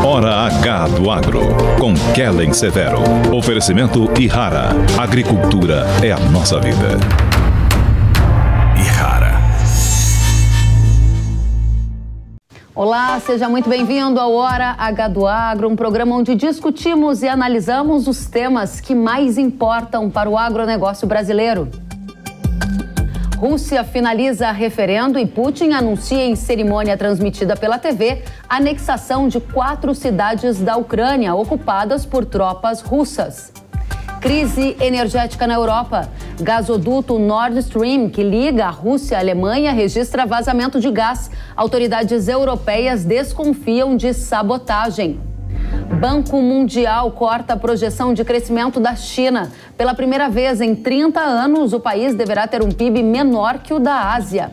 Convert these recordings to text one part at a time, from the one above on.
Hora H do Agro, com Kellen Severo. Oferecimento Ihara. Agricultura é a nossa vida. Ihara. Olá, seja muito bem-vindo ao Hora H do Agro, um programa onde discutimos e analisamos os temas que mais importam para o agronegócio brasileiro. Rússia finaliza referendo e Putin anuncia em cerimônia transmitida pela TV a anexação de 4 cidades da Ucrânia ocupadas por tropas russas. Crise energética na Europa. Gasoduto Nord Stream, que liga a Rússia à Alemanha, registra vazamento de gás. Autoridades europeias desconfiam de sabotagem. Banco Mundial corta a projeção de crescimento da China. Pela primeira vez em 30 anos, o país deverá ter um PIB menor que o da Ásia.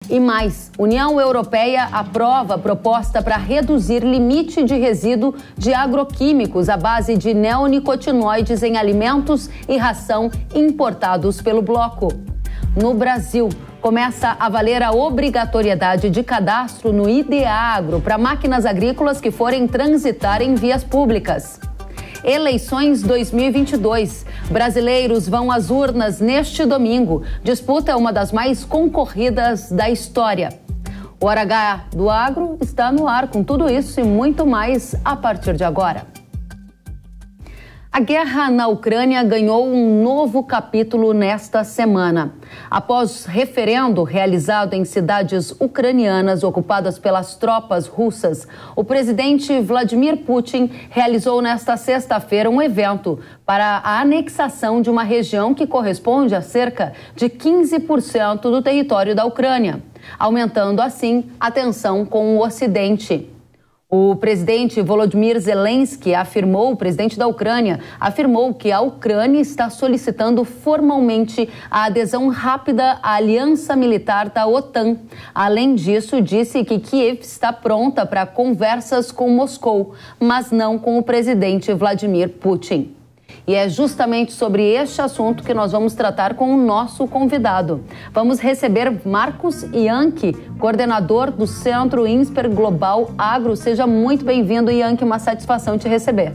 E mais, União Europeia aprova a proposta para reduzir limite de resíduo de agroquímicos à base de neonicotinoides em alimentos e ração importados pelo bloco. No Brasil, começa a valer a obrigatoriedade de cadastro no IDEAGRO para máquinas agrícolas que forem transitar em vias públicas. Eleições 2022. Brasileiros vão às urnas neste domingo. Disputa é uma das mais concorridas da história. O Hora H do Agro está no ar com tudo isso e muito mais a partir de agora. A guerra na Ucrânia ganhou um novo capítulo nesta semana. Após referendo realizado em cidades ucranianas ocupadas pelas tropas russas, o presidente Vladimir Putin realizou nesta sexta-feira um evento para a anexação de uma região que corresponde a cerca de 15% do território da Ucrânia, aumentando assim a tensão com o Ocidente. O presidente Volodymyr Zelensky o presidente da Ucrânia, afirmou que a Ucrânia está solicitando formalmente a adesão rápida à aliança militar da OTAN. Além disso, disse que Kiev está pronta para conversas com Moscou, mas não com o presidente Vladimir Putin. E é justamente sobre este assunto que nós vamos tratar com o nosso convidado. Vamos receber Marcos Yankee, coordenador do Centro INSPER Global Agro. Seja muito bem-vindo, Yankee, uma satisfação te receber.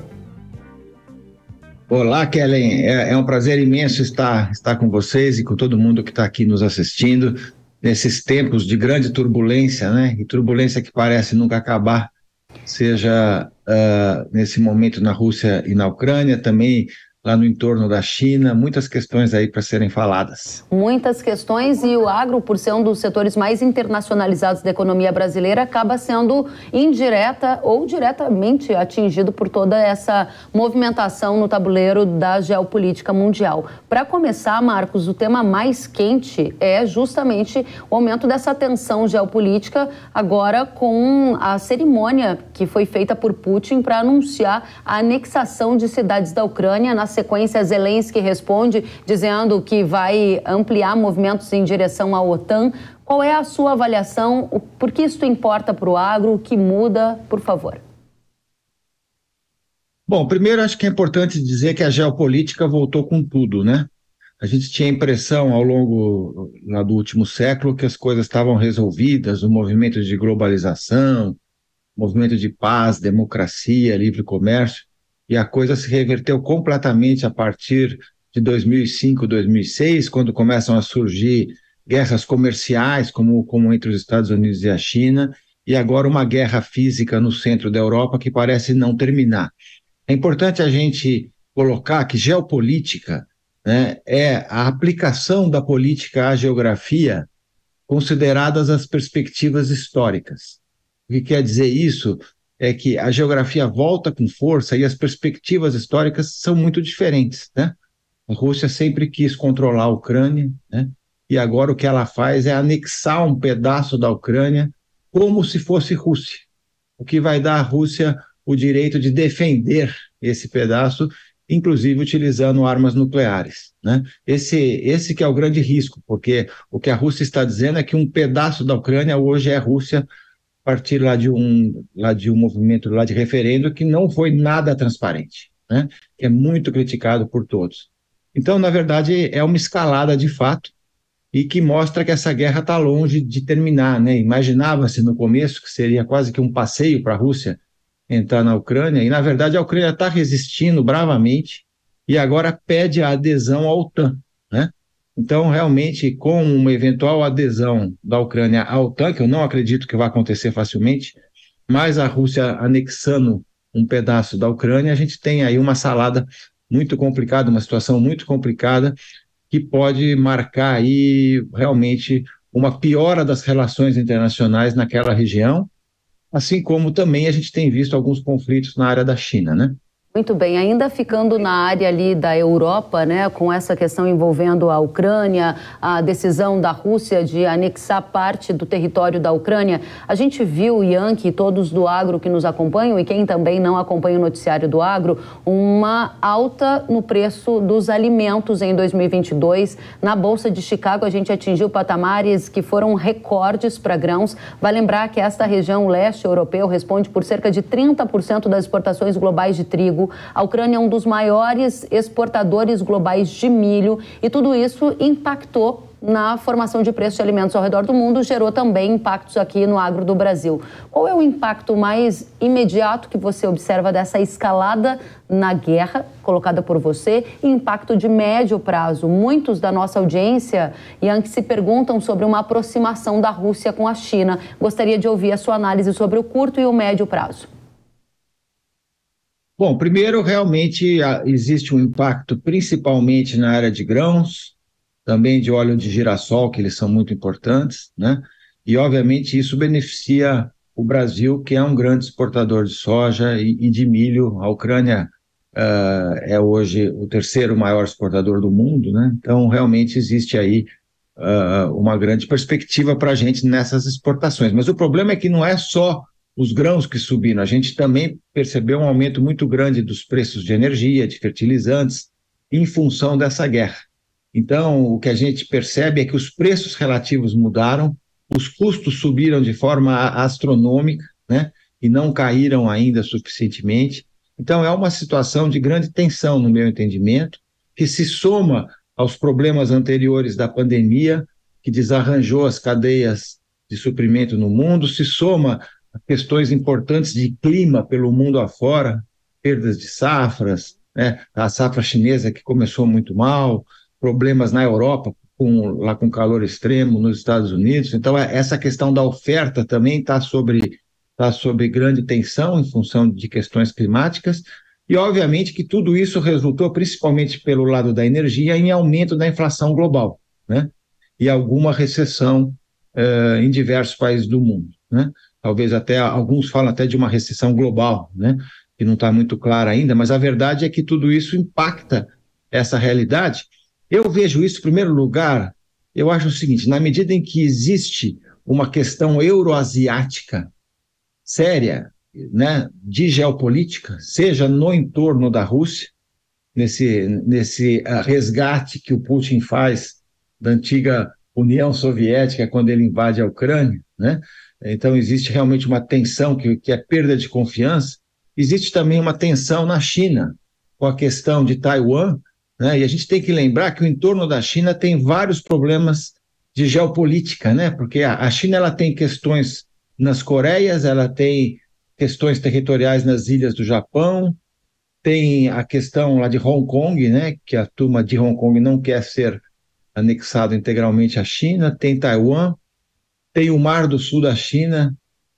Olá, Kellen. É um prazer imenso estar com vocês e com todo mundo que está aqui nos assistindo nesses tempos de grande turbulência, né? E turbulência que parece nunca acabar, seja nesse momento na Rússia e na Ucrânia, também lá no entorno da China, muitas questões aí para serem faladas. Muitas questões, e o agro, por ser um dos setores mais internacionalizados da economia brasileira, acaba sendo indireta ou diretamente atingido por toda essa movimentação no tabuleiro da geopolítica mundial. Para começar, Marcos, o tema mais quente é justamente o aumento dessa tensão geopolítica, agora com a cerimônia que foi feita por Putin para anunciar a anexação de cidades da Ucrânia. Na sequência, Zelensky responde dizendo que vai ampliar movimentos em direção à OTAN. Qual é a sua avaliação? Por que isso importa para o agro? O que muda? Por favor. Bom, primeiro acho que é importante dizer que a geopolítica voltou com tudo, né? A gente tinha a impressão ao longo lá do último século que as coisas estavam resolvidas, o movimento de globalização, movimento de paz, democracia, livre comércio, e a coisa se reverteu completamente a partir de 2005, 2006, quando começam a surgir guerras comerciais, como entre os Estados Unidos e a China, e agora uma guerra física no centro da Europa que parece não terminar. É importante a gente colocar que geopolítica, né, é a aplicação da política à geografia consideradas as perspectivas históricas. O que quer dizer isso? É que a geografia volta com força e as perspectivas históricas são muito diferentes, né? A Rússia sempre quis controlar a Ucrânia, né? E agora o que ela faz é anexar um pedaço da Ucrânia como se fosse Rússia, o que vai dar à Rússia o direito de defender esse pedaço, inclusive utilizando armas nucleares, né? Esse que é o grande risco, porque o que a Rússia está dizendo é que um pedaço da Ucrânia hoje é Rússia, a partir lá de um movimento lá de referendo que não foi nada transparente, né? Que é muito criticado por todos. Então, na verdade, é uma escalada de fato, e que mostra que essa guerra está longe de terminar, né? Imaginava-se no começo que seria quase que um passeio para a Rússia entrar na Ucrânia, e na verdade a Ucrânia está resistindo bravamente e agora pede a adesão à OTAN, né? Então, realmente, com uma eventual adesão da Ucrânia à OTAN, que eu não acredito que vai acontecer facilmente, mas a Rússia anexando um pedaço da Ucrânia, a gente tem aí uma salada muito complicada, uma situação muito complicada, que pode marcar aí realmente uma piora das relações internacionais naquela região, assim como também a gente tem visto alguns conflitos na área da China, né? Muito bem, ainda ficando na área ali da Europa, né, com essa questão envolvendo a Ucrânia, a decisão da Rússia de anexar parte do território da Ucrânia, a gente viu, Yankee, todos do agro que nos acompanham e quem também não acompanha o noticiário do agro, uma alta no preço dos alimentos em 2022. Na Bolsa de Chicago a gente atingiu patamares que foram recordes para grãos. Vai lembrar que esta região leste europeu responde por cerca de 30% das exportações globais de trigo. A Ucrânia é um dos maiores exportadores globais de milho e tudo isso impactou na formação de preços de alimentos ao redor do mundo, gerou também impactos aqui no agro do Brasil. Qual é o impacto mais imediato que você observa dessa escalada na guerra colocada por você e impacto de médio prazo? Muitos da nossa audiência, Yankee, se perguntam sobre uma aproximação da Rússia com a China. Gostaria de ouvir a sua análise sobre o curto e o médio prazo. Bom, primeiro, realmente existe um impacto principalmente na área de grãos, também de óleo de girassol, que eles são muito importantes, né? E, obviamente, isso beneficia o Brasil, que é um grande exportador de soja e de milho. A Ucrânia é hoje o terceiro maior exportador do mundo, né? Então, realmente existe aí uma grande perspectiva para a gente nessas exportações. Mas o problema é que não é só os grãos que subiram, a gente também percebeu um aumento muito grande dos preços de energia, de fertilizantes, em função dessa guerra. Então, o que a gente percebe é que os preços relativos mudaram, os custos subiram de forma astronômica, né, e não caíram ainda suficientemente. Então, é uma situação de grande tensão, no meu entendimento, que se soma aos problemas anteriores da pandemia, que desarranjou as cadeias de suprimento no mundo, se soma questões importantes de clima pelo mundo afora, perdas de safras, né? A safra chinesa que começou muito mal, problemas na Europa, lá com calor extremo, nos Estados Unidos. Então, essa questão da oferta também está sob grande tensão em função de questões climáticas, e obviamente que tudo isso resultou, principalmente pelo lado da energia, em aumento da inflação global, né? E alguma recessão em diversos países do mundo, né? Talvez até, alguns falam até de uma recessão global, né? Que não está muito clara ainda, mas a verdade é que tudo isso impacta essa realidade. Eu vejo isso, em primeiro lugar, eu acho o seguinte, na medida em que existe uma questão euroasiática séria, né, de geopolítica, seja no entorno da Rússia, nesse resgate que o Putin faz da antiga União Soviética quando ele invade a Ucrânia, né? Então, existe realmente uma tensão que é perda de confiança. Existe também uma tensão na China, com a questão de Taiwan, né? E a gente tem que lembrar que o entorno da China tem vários problemas de geopolítica, né? Porque a China ela tem questões nas Coreias, ela tem questões territoriais nas ilhas do Japão, tem a questão lá de Hong Kong, né? Que a turma de Hong Kong não quer ser anexado integralmente à China, tem Taiwan, tem o Mar do Sul da China,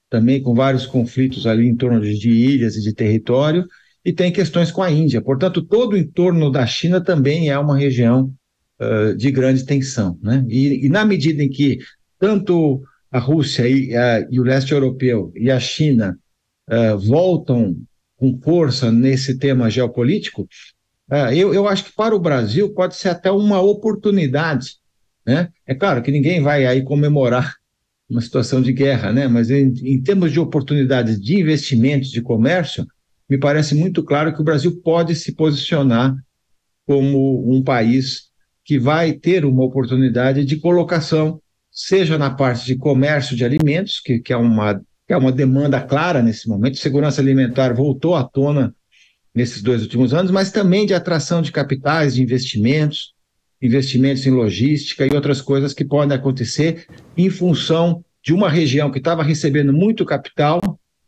também com vários conflitos ali em torno de ilhas e de território, e tem questões com a Índia. Portanto, todo o entorno da China também é uma região de grande tensão, né? E na medida em que tanto a Rússia e o leste europeu e a China voltam com força nesse tema geopolítico, eu acho que para o Brasil pode ser até uma oportunidade, né? É claro que ninguém vai aí comemorar uma situação de guerra, né? Mas em termos de oportunidades de investimentos, de comércio, me parece muito claro que o Brasil pode se posicionar como um país que vai ter uma oportunidade de colocação, seja na parte de comércio de alimentos, que é uma demanda clara nesse momento, segurança alimentar voltou à tona nesses 2 últimos anos, mas também de atração de capitais, de investimentos, investimentos em logística e outras coisas que podem acontecer em função de uma região que estava recebendo muito capital,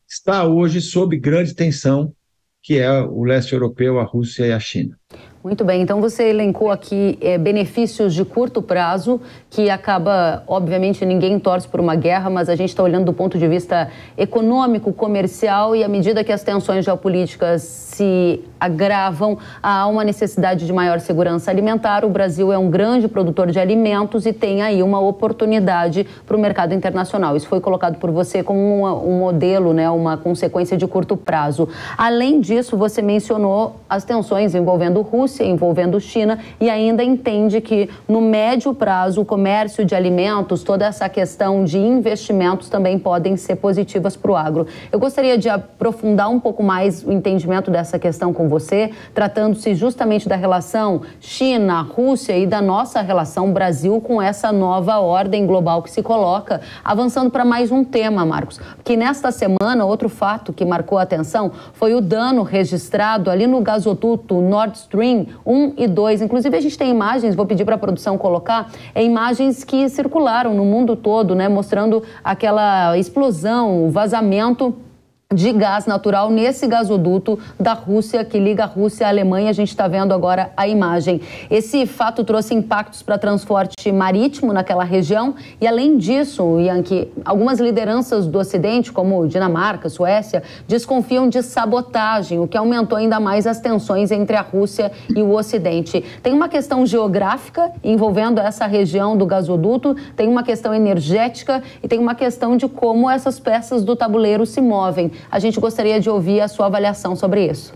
está hoje sob grande tensão, que é o leste europeu, a Rússia e a China. Muito bem, então você elencou aqui benefícios de curto prazo, que acaba, obviamente, ninguém torce por uma guerra, mas a gente está olhando do ponto de vista econômico, comercial, e à medida que as tensões geopolíticas se agravam, há uma necessidade de maior segurança alimentar. O Brasil é um grande produtor de alimentos e tem aí uma oportunidade para o mercado internacional. Isso foi colocado por você como um modelo, né, uma consequência de curto prazo. Além disso, você mencionou as tensões envolvendo Rússia, envolvendo China, e ainda entende que no médio prazo o comércio de alimentos, toda essa questão de investimentos também podem ser positivas para o agro. Eu gostaria de aprofundar um pouco mais o entendimento dessa questão com você, tratando-se justamente da relação China-Rússia e da nossa relação Brasil com essa nova ordem global que se coloca, avançando para mais um tema, Marcos, que nesta semana outro fato que marcou a atenção foi o dano registrado ali no gasoduto Nord Stream 1 e 2. Inclusive, a gente tem imagens, vou pedir para a produção colocar, imagens que circularam no mundo todo, né, mostrando aquela explosão, o vazamento de gás natural nesse gasoduto da Rússia, que liga a Rússia à Alemanha. A gente está vendo agora a imagem. Esse fato trouxe impactos para transporte marítimo naquela região e, além disso, Yankee, algumas lideranças do Ocidente, como Dinamarca, Suécia, desconfiam de sabotagem, o que aumentou ainda mais as tensões entre a Rússia e o Ocidente. Tem uma questão geográfica envolvendo essa região do gasoduto, tem uma questão energética e tem uma questão de como essas peças do tabuleiro se movem. A gente gostaria de ouvir a sua avaliação sobre isso.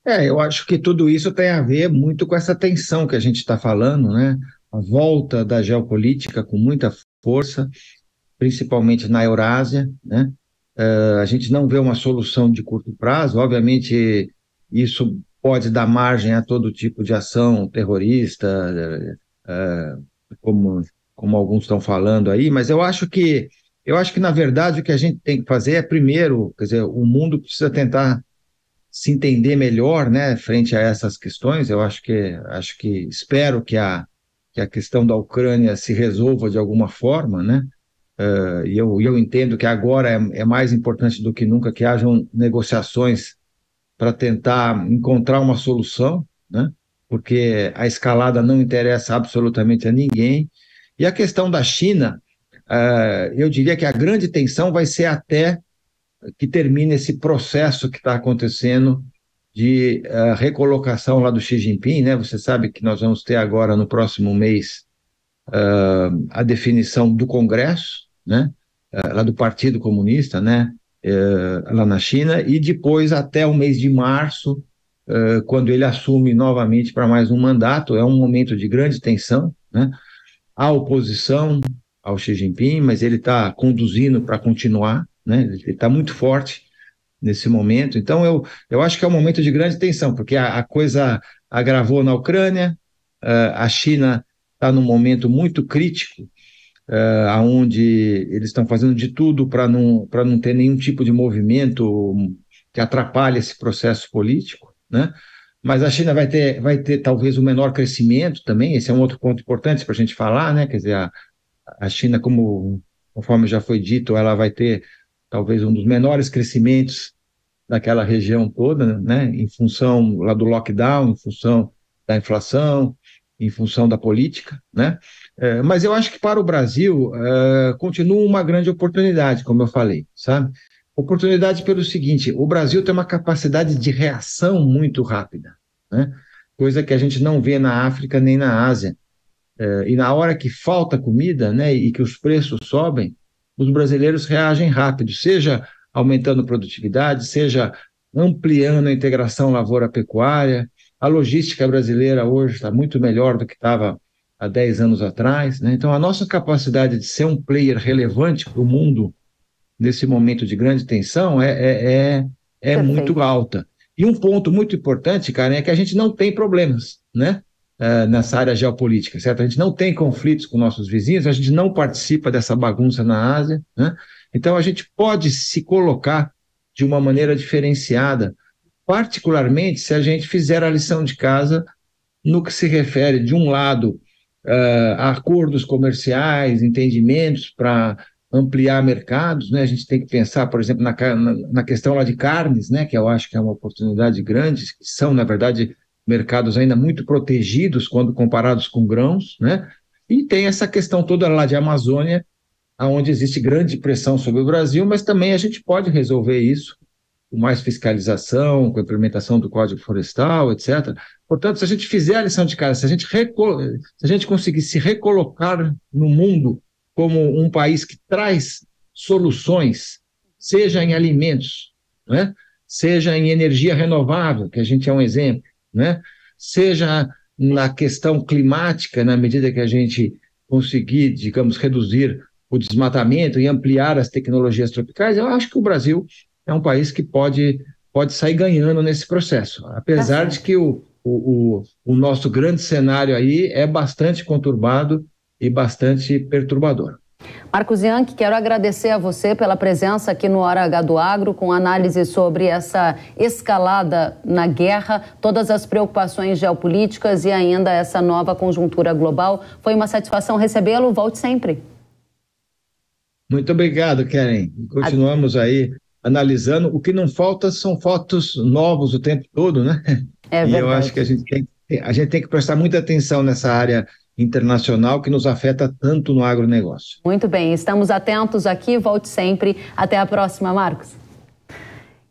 Eu acho que tudo isso tem a ver muito com essa tensão que a gente está falando, né? A volta da geopolítica com muita força, principalmente na Eurásia, né? A gente não vê uma solução de curto prazo. Obviamente, isso pode dar margem a todo tipo de ação terrorista, como alguns estão falando aí, mas eu acho que, na verdade, o que a gente tem que fazer é, primeiro, quer dizer, o mundo precisa tentar se entender melhor, né, frente a essas questões. Eu espero que a questão da Ucrânia se resolva de alguma forma, né, e eu entendo que agora é mais importante do que nunca que hajam negociações para tentar encontrar uma solução, né, porque a escalada não interessa absolutamente a ninguém. E a questão da China, eu diria que a grande tensão vai ser até que termine esse processo que está acontecendo de recolocação lá do Xi Jinping, né? Você sabe que nós vamos ter agora, no próximo mês, a definição do Congresso, né? Lá do Partido Comunista, né? Lá na China, e depois até o mês de março, quando ele assume novamente para mais um mandato. É um momento de grande tensão, né? Há oposição ao Xi Jinping, mas ele está conduzindo para continuar, né? Ele está muito forte nesse momento. Então, eu acho que é um momento de grande tensão, porque a coisa agravou na Ucrânia, a China está num momento muito crítico, onde eles estão fazendo de tudo para não ter nenhum tipo de movimento que atrapalhe esse processo político, né? Mas a China vai ter talvez o menor crescimento também. Esse é um outro ponto importante para a gente falar, né? Quer dizer, a China, conforme já foi dito, ela vai ter talvez um dos menores crescimentos daquela região toda, né? Em função lá do lockdown, em função da inflação, em função da política, né? Mas eu acho que para o Brasil continua uma grande oportunidade, como eu falei, sabe? Oportunidade pelo seguinte: o Brasil tem uma capacidade de reação muito rápida, né? Coisa que a gente não vê na África nem na Ásia. E na hora que falta comida, né, e que os preços sobem, os brasileiros reagem rápido, seja aumentando produtividade, seja ampliando a integração lavoura-pecuária. A logística brasileira hoje está muito melhor do que estava há 10 anos atrás, né? Então, a nossa capacidade de ser um player relevante para o mundo nesse momento de grande tensão é muito alta. E um ponto muito importante, Karen, é que a gente não tem problemas, né, nessa área geopolítica, certo? A gente não tem conflitos com nossos vizinhos, a gente não participa dessa bagunça na Ásia, né? Então a gente pode se colocar de uma maneira diferenciada, particularmente se a gente fizer a lição de casa no que se refere, de um lado, a acordos comerciais, entendimentos para ampliar mercados, né? A gente tem que pensar, por exemplo, na questão lá de carnes, né? Que eu acho que é uma oportunidade grande, que são, na verdade, mercados ainda muito protegidos quando comparados com grãos, né? E tem essa questão toda lá de Amazônia, onde existe grande pressão sobre o Brasil, mas também a gente pode resolver isso com mais fiscalização, com a implementação do Código Florestal, etc. Portanto, se a gente fizer a lição de casa, se a gente conseguir se recolocar no mundo como um país que traz soluções, seja em alimentos, né? Seja em energia renovável, que a gente é um exemplo, né? Seja na questão climática, na medida que a gente conseguir, digamos, reduzir o desmatamento e ampliar as tecnologias tropicais, eu acho que o Brasil é um país que pode sair ganhando nesse processo, apesar de que o nosso grande cenário aí é bastante conturbado e bastante perturbador. Marcos Ianchi, quero agradecer a você pela presença aqui no Hora H do Agro, com análise sobre essa escalada na guerra, todas as preocupações geopolíticas e ainda essa nova conjuntura global. Foi uma satisfação recebê-lo, volte sempre. Muito obrigado, Keren. Continuamos aí analisando. O que não falta são fotos novos o tempo todo, né? É verdade. E eu acho que a gente tem que prestar muita atenção nessa área internacional que nos afeta tanto no agronegócio. Muito bem, estamos atentos aqui, volte sempre. Até a próxima, Marcos.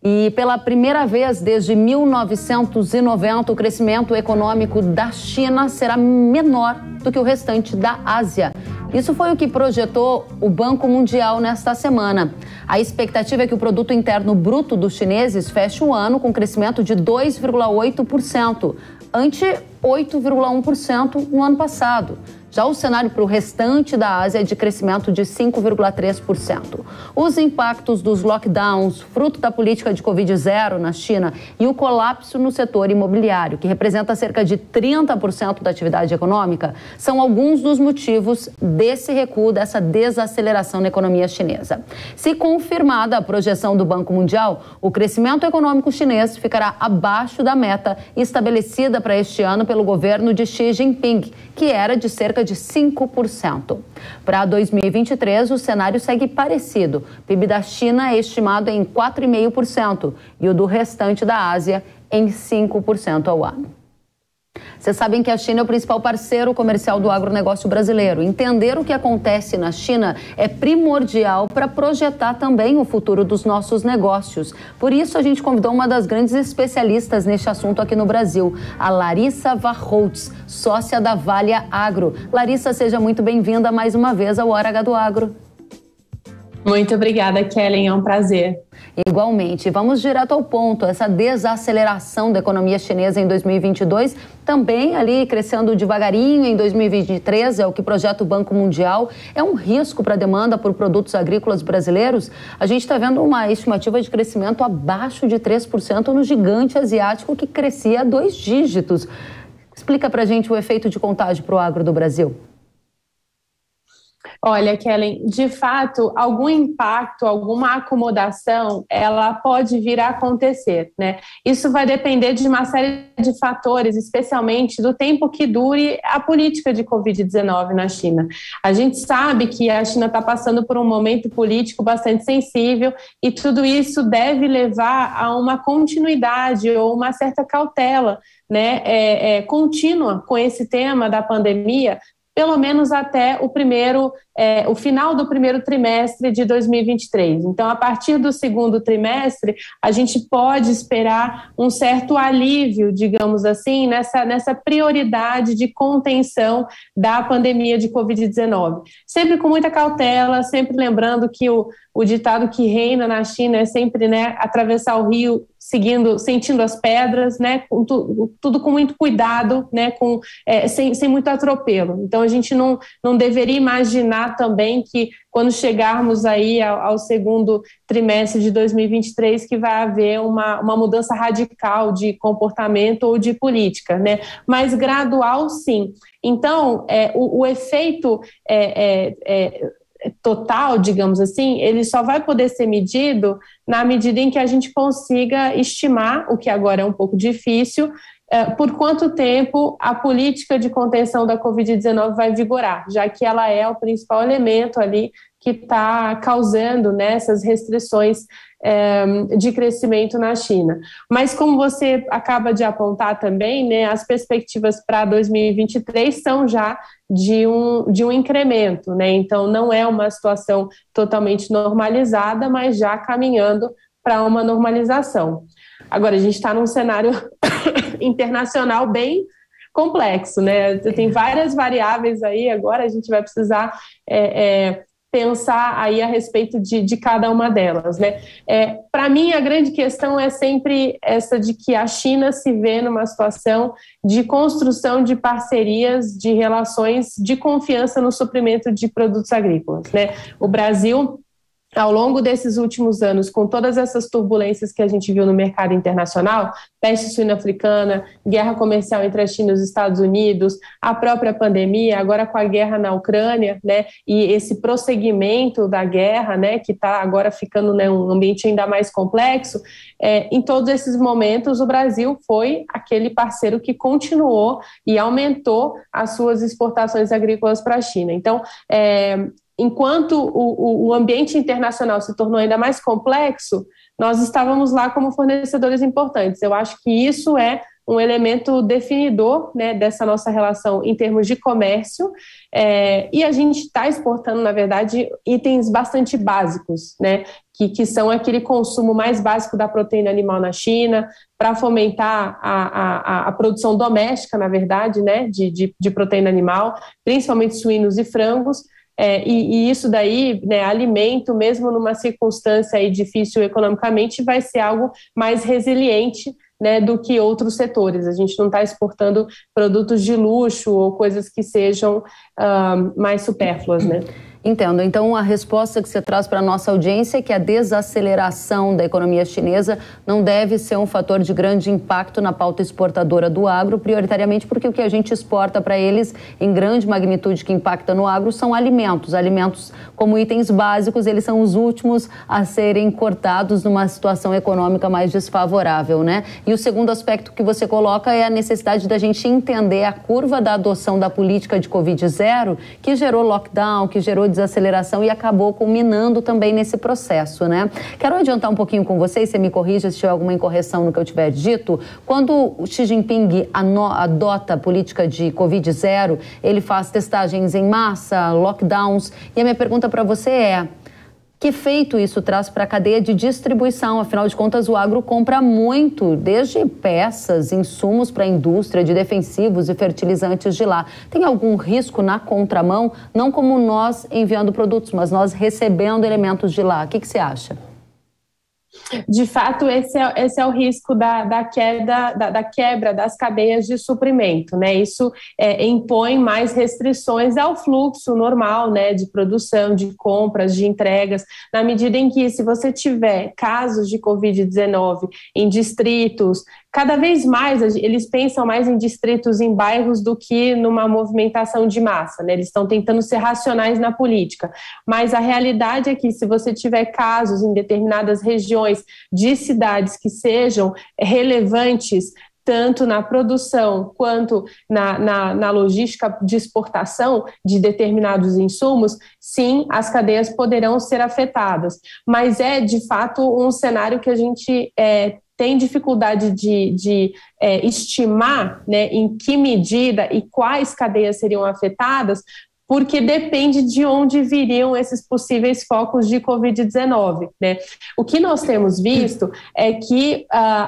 E pela primeira vez desde 1990, o crescimento econômico da China será menor do que o restante da Ásia. Isso foi o que projetou o Banco Mundial nesta semana. A expectativa é que o produto interno bruto dos chineses feche o ano com crescimento de 2,8%, ante 8,1% no ano passado. Já o cenário para o restante da Ásia é de crescimento de 5,3%. Os impactos dos lockdowns, fruto da política de Covid-0 na China, e o colapso no setor imobiliário, que representa cerca de 30% da atividade econômica, são alguns dos motivos desse recuo, dessa desaceleração na economia chinesa. Se confirmada a projeção do Banco Mundial, o crescimento econômico chinês ficará abaixo da meta estabelecida para este ano pelo governo de Xi Jinping, que era de cerca de 5%. Para 2023, o cenário segue parecido. O PIB da China é estimado em 4,5% e o do restante da Ásia em 5% ao ano. Vocês sabem que a China é o principal parceiro comercial do agronegócio brasileiro. Entender o que acontece na China é primordial para projetar também o futuro dos nossos negócios. Por isso, a gente convidou uma das grandes especialistas neste assunto aqui no Brasil, a Larissa Warholtz, sócia da Valia Agro. Larissa, seja muito bem-vinda mais uma vez ao Hora H do Agro. Muito obrigada, Kellen, é um prazer. Igualmente. Vamos direto ao ponto. Essa desaceleração da economia chinesa em 2022, também ali crescendo devagarinho em 2023, é o que projeta o Banco Mundial. É um risco para a demanda por produtos agrícolas brasileiros? A gente está vendo uma estimativa de crescimento abaixo de 3% no gigante asiático que crescia a 2 dígitos. Explica para a gente o efeito de contágio para o agro do Brasil. Olha, Kellen, de fato, algum impacto, alguma acomodação, ela pode vir a acontecer, né? Isso vai depender de uma série de fatores, especialmente do tempo que dure a política de Covid-19 na China. A gente sabe que a China está passando por um momento político bastante sensível e tudo isso deve levar a uma continuidade ou uma certa cautela, né, contínua com esse tema da pandemia, pelo menos até o final do primeiro trimestre de 2023. Então, a partir do segundo trimestre, a gente pode esperar um certo alívio, digamos assim, nessa prioridade de contenção da pandemia de Covid-19. Sempre com muita cautela, sempre lembrando que o ditado que reina na China é sempre, né, atravessar o rio sentindo as pedras, né, tudo com muito cuidado, né, sem muito atropelo. Então, a gente não deveria imaginar também que quando chegarmos aí ao segundo trimestre de 2023 que vai haver uma mudança radical de comportamento ou de política, né, mas gradual sim. Então, o efeito total, digamos assim, ele só vai poder ser medido na medida em que a gente consiga estimar, o que agora é um pouco difícil, por quanto tempo a política de contenção da Covid-19 vai vigorar, já que ela é o principal elemento ali que está causando, né, essas restrições de crescimento na China. Mas como você acaba de apontar também, né, as perspectivas para 2023 são já de um incremento, né? Então não é uma situação totalmente normalizada, mas já caminhando para uma normalização. Agora, a gente está num cenário internacional bem complexo, né? Tem várias variáveis aí, agora a gente vai precisar pensar aí a respeito de cada uma delas, né? Para mim, a grande questão é sempre essa de que a China se vê numa situação de construção de parcerias, de relações de confiança no suprimento de produtos agrícolas, né? O Brasil, ao longo desses últimos anos, com todas essas turbulências que a gente viu no mercado internacional, peste suína africana, guerra comercial entre a China e os Estados Unidos, a própria pandemia, agora com a guerra na Ucrânia, né, e esse prosseguimento da guerra, né, que está agora ficando, né, um ambiente ainda mais complexo, em todos esses momentos o Brasil foi aquele parceiro que continuou e aumentou as suas exportações agrícolas para a China. Então, enquanto o ambiente internacional se tornou ainda mais complexo, nós estávamos lá como fornecedores importantes. Eu acho que isso é um elemento definidor, né, dessa nossa relação em termos de comércio, e a gente está exportando, na verdade, itens bastante básicos, né, que são aquele consumo mais básico da proteína animal na China, para fomentar a produção doméstica, na verdade, né, de proteína animal, principalmente suínos e frangos. E isso daí, né, alimento, mesmo numa circunstância aí difícil economicamente, vai ser algo mais resiliente, né, do que outros setores. A gente não está exportando produtos de luxo ou coisas que sejam mais supérfluas, né? Entendo. Então, a resposta que você traz para a nossa audiência é que a desaceleração da economia chinesa não deve ser um fator de grande impacto na pauta exportadora do agro, prioritariamente porque o que a gente exporta para eles, em grande magnitude que impacta no agro, são alimentos. Alimentos como itens básicos, eles são os últimos a serem cortados numa situação econômica mais desfavorável, né? E o segundo aspecto que você coloca é a necessidade da gente entender a curva da adoção da política de Covid-0, que gerou lockdown, que gerou desaceleração e acabou culminando também nesse processo, né? Quero adiantar um pouquinho com vocês, você me corrija se tiver alguma incorreção no que eu tiver dito. Quando o Xi Jinping adota a política de Covid-0, ele faz testagens em massa, lockdowns, e a minha pergunta para você é: que efeito isso traz para a cadeia de distribuição? Afinal de contas, o agro compra muito, desde peças, insumos para a indústria, de defensivos e fertilizantes de lá. Tem algum risco na contramão? Não como nós enviando produtos, mas nós recebendo elementos de lá. O que você acha? De fato, esse é o risco da quebra das cadeias de suprimento, né? Isso impõe mais restrições ao fluxo normal, né, de produção, de compras, de entregas, na medida em que, se você tiver casos de Covid-19 em distritos, cada vez mais eles pensam mais em distritos, em bairros, do que numa movimentação de massa, né? Eles estão tentando ser racionais na política, mas a realidade é que, se você tiver casos em determinadas regiões de cidades que sejam relevantes tanto na produção quanto na logística de exportação de determinados insumos, sim, as cadeias poderão ser afetadas. Mas é, de fato, um cenário que a gente tem dificuldade de estimar, né, em que medida e quais cadeias seriam afetadas, porque depende de onde viriam esses possíveis focos de Covid-19, né? O que nós temos visto é que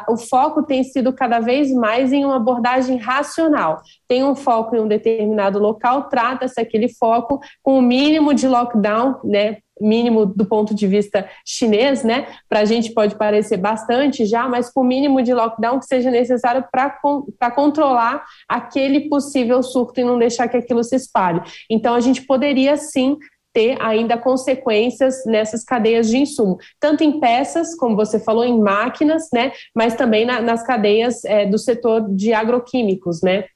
o foco tem sido cada vez mais em uma abordagem racional. Tem um foco em um determinado local, trata-se aquele foco com o mínimo de lockdown, né? Mínimo do ponto de vista chinês, né? Para a gente pode parecer bastante já, mas com o mínimo de lockdown que seja necessário para controlar aquele possível surto e não deixar que aquilo se espalhe. Então, a gente poderia sim ter ainda consequências nessas cadeias de insumo, tanto em peças, como você falou, em máquinas, né? Mas também nas cadeias do setor de agroquímicos, né?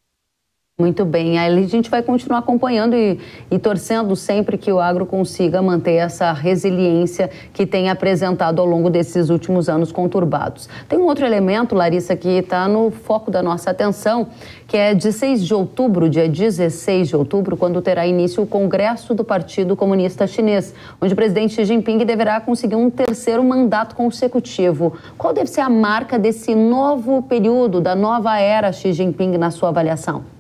Muito bem, aí a gente vai continuar acompanhando e torcendo sempre que o agro consiga manter essa resiliência que tem apresentado ao longo desses últimos anos conturbados. Tem um outro elemento, Larissa, que está no foco da nossa atenção, que é de 6 de outubro, dia 16 de outubro, quando terá início o Congresso do Partido Comunista Chinês, onde o presidente Xi Jinping deverá conseguir um terceiro mandato consecutivo. Qual deve ser a marca desse novo período, da nova era Xi Jinping, na sua avaliação?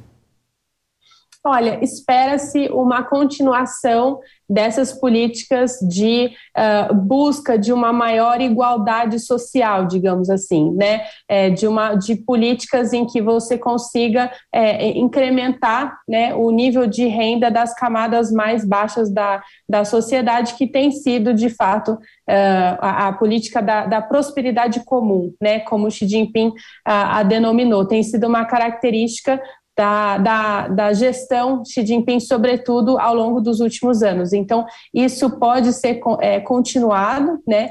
Olha, espera-se uma continuação dessas políticas de busca de uma maior igualdade social, digamos assim, né? De políticas em que você consiga incrementar, né, o nível de renda das camadas mais baixas da sociedade, que tem sido, de fato, a política da prosperidade comum, né? Como Xi Jinping a denominou, tem sido uma característica da gestão Xi Jinping, sobretudo ao longo dos últimos anos. Então, isso pode ser continuado, né?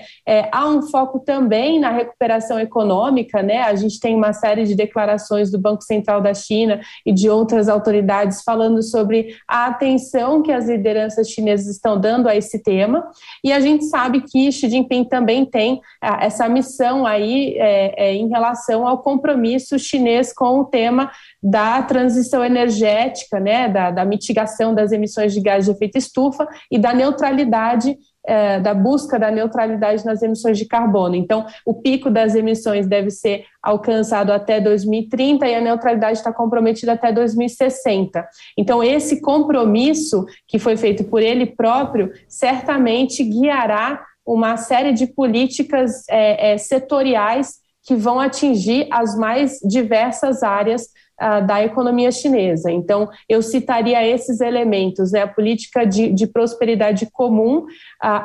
Há um foco também na recuperação econômica, né? A gente tem uma série de declarações do Banco Central da China e de outras autoridades falando sobre a atenção que as lideranças chinesas estão dando a esse tema, e a gente sabe que Xi Jinping também tem essa missão aí em relação ao compromisso chinês com o tema da transição energética, né, da mitigação das emissões de gás de efeito estufa e da neutralidade, da busca da neutralidade nas emissões de carbono. Então, o pico das emissões deve ser alcançado até 2030 e a neutralidade está comprometida até 2060. Então, esse compromisso que foi feito por ele próprio certamente guiará uma série de políticas setoriais que vão atingir as mais diversas áreas da economia chinesa. Então, eu citaria esses elementos, né? A política de prosperidade comum,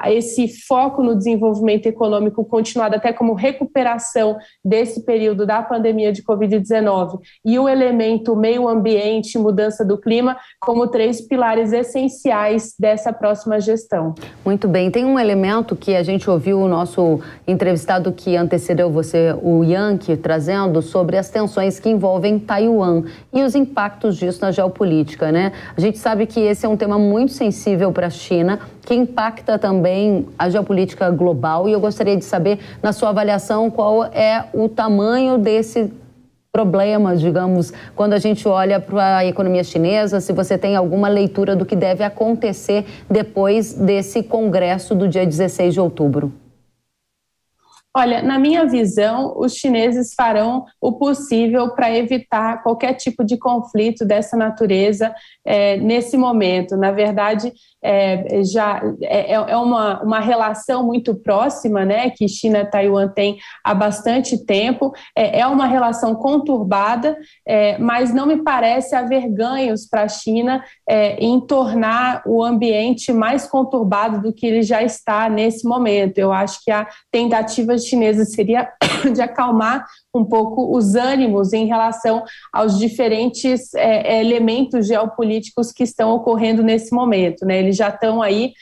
esse foco no desenvolvimento econômico continuado, até como recuperação desse período da pandemia de Covid-19, e o elemento meio ambiente, mudança do clima, como 3 pilares essenciais dessa próxima gestão. Muito bem, tem um elemento que a gente ouviu o nosso entrevistado que antecedeu você, o Yankee, trazendo sobre as tensões que envolvem Taiwan e os impactos disso na geopolítica, né? A gente sabe que esse é um tema muito sensível para a China, que impacta também a geopolítica global, e eu gostaria de saber, na sua avaliação, qual é o tamanho desse problema, digamos, quando a gente olha para a economia chinesa, se você tem alguma leitura do que deve acontecer depois desse congresso do dia 16 de outubro. Olha, na minha visão, os chineses farão o possível para evitar qualquer tipo de conflito dessa natureza nesse momento. Na verdade, já é uma relação muito próxima, né, que China e Taiwan têm há bastante tempo. É uma relação conturbada, mas não me parece haver ganhos para a China em tornar o ambiente mais conturbado do que ele já está nesse momento. Eu acho que a tentativa chinesa seria de acalmar um pouco os ânimos em relação aos diferentes elementos geopolíticos que estão ocorrendo nesse momento, né? Eles já estão aí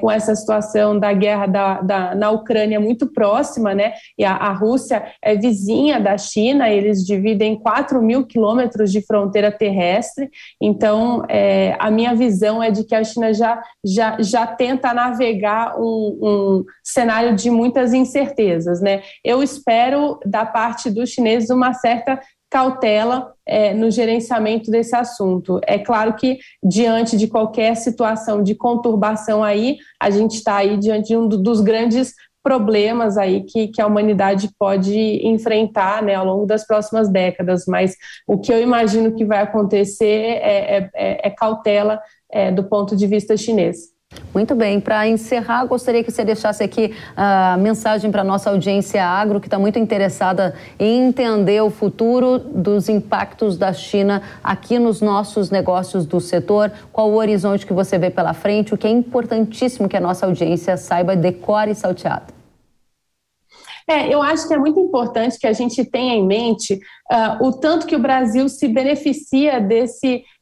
com essa situação da guerra na Ucrânia muito próxima, né? E a Rússia é vizinha da China, eles dividem 4.000 quilômetros de fronteira terrestre. Então, a minha visão é de que a China já tenta navegar um cenário de muitas incertezas, né? Eu espero, da parte dos chineses, uma certa cautela no gerenciamento desse assunto. É claro que, diante de qualquer situação de conturbação aí, a gente está aí diante de um dos grandes problemas aí que a humanidade pode enfrentar, né, ao longo das próximas décadas, mas o que eu imagino que vai acontecer é cautela do ponto de vista chinês. Muito bem, para encerrar, gostaria que você deixasse aqui a mensagem para a nossa audiência agro, que está muito interessada em entender o futuro dos impactos da China aqui nos nossos negócios do setor. Qual o horizonte que você vê pela frente? O que é importantíssimo que a nossa audiência saiba, decore e salteado. Eu acho que é muito importante que a gente tenha em mente o tanto que o Brasil se beneficia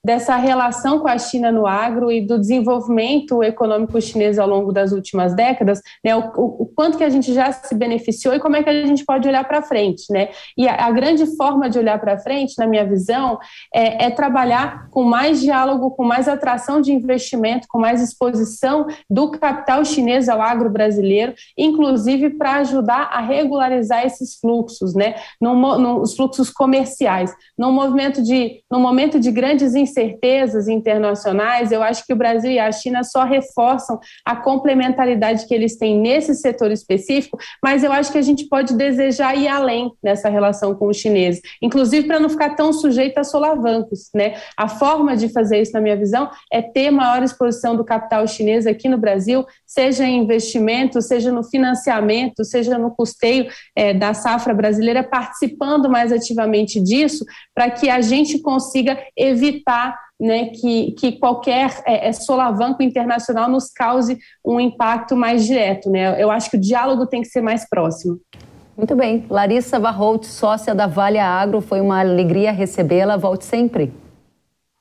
dessa relação com a China no agro e do desenvolvimento econômico chinês ao longo das últimas décadas, né, o quanto que a gente já se beneficiou e como é que a gente pode olhar para frente, né? E a grande forma de olhar para frente, na minha visão, é trabalhar com mais diálogo, com mais atração de investimento, com mais exposição do capital chinês ao agro brasileiro, inclusive para ajudar a regularizar esses fluxos, né? Os fluxos comerciais. No momento de grandes incertezas internacionais, eu acho que o Brasil e a China só reforçam a complementaridade que eles têm nesse setor específico, mas eu acho que a gente pode desejar ir além nessa relação com os chineses, inclusive para não ficar tão sujeito a solavancos, né? A forma de fazer isso, na minha visão, é ter maior exposição do capital chinês aqui no Brasil, seja em investimento, seja no financiamento, seja no custeio da safra brasileira, participando mais ativamente disso, para que a gente consiga evitar, né, que qualquer solavanco internacional nos cause um impacto mais direto, né? Eu acho que o diálogo tem que ser mais próximo. Muito bem. Larissa Varholt, sócia da Vale Agro, foi uma alegria recebê-la. Volte sempre.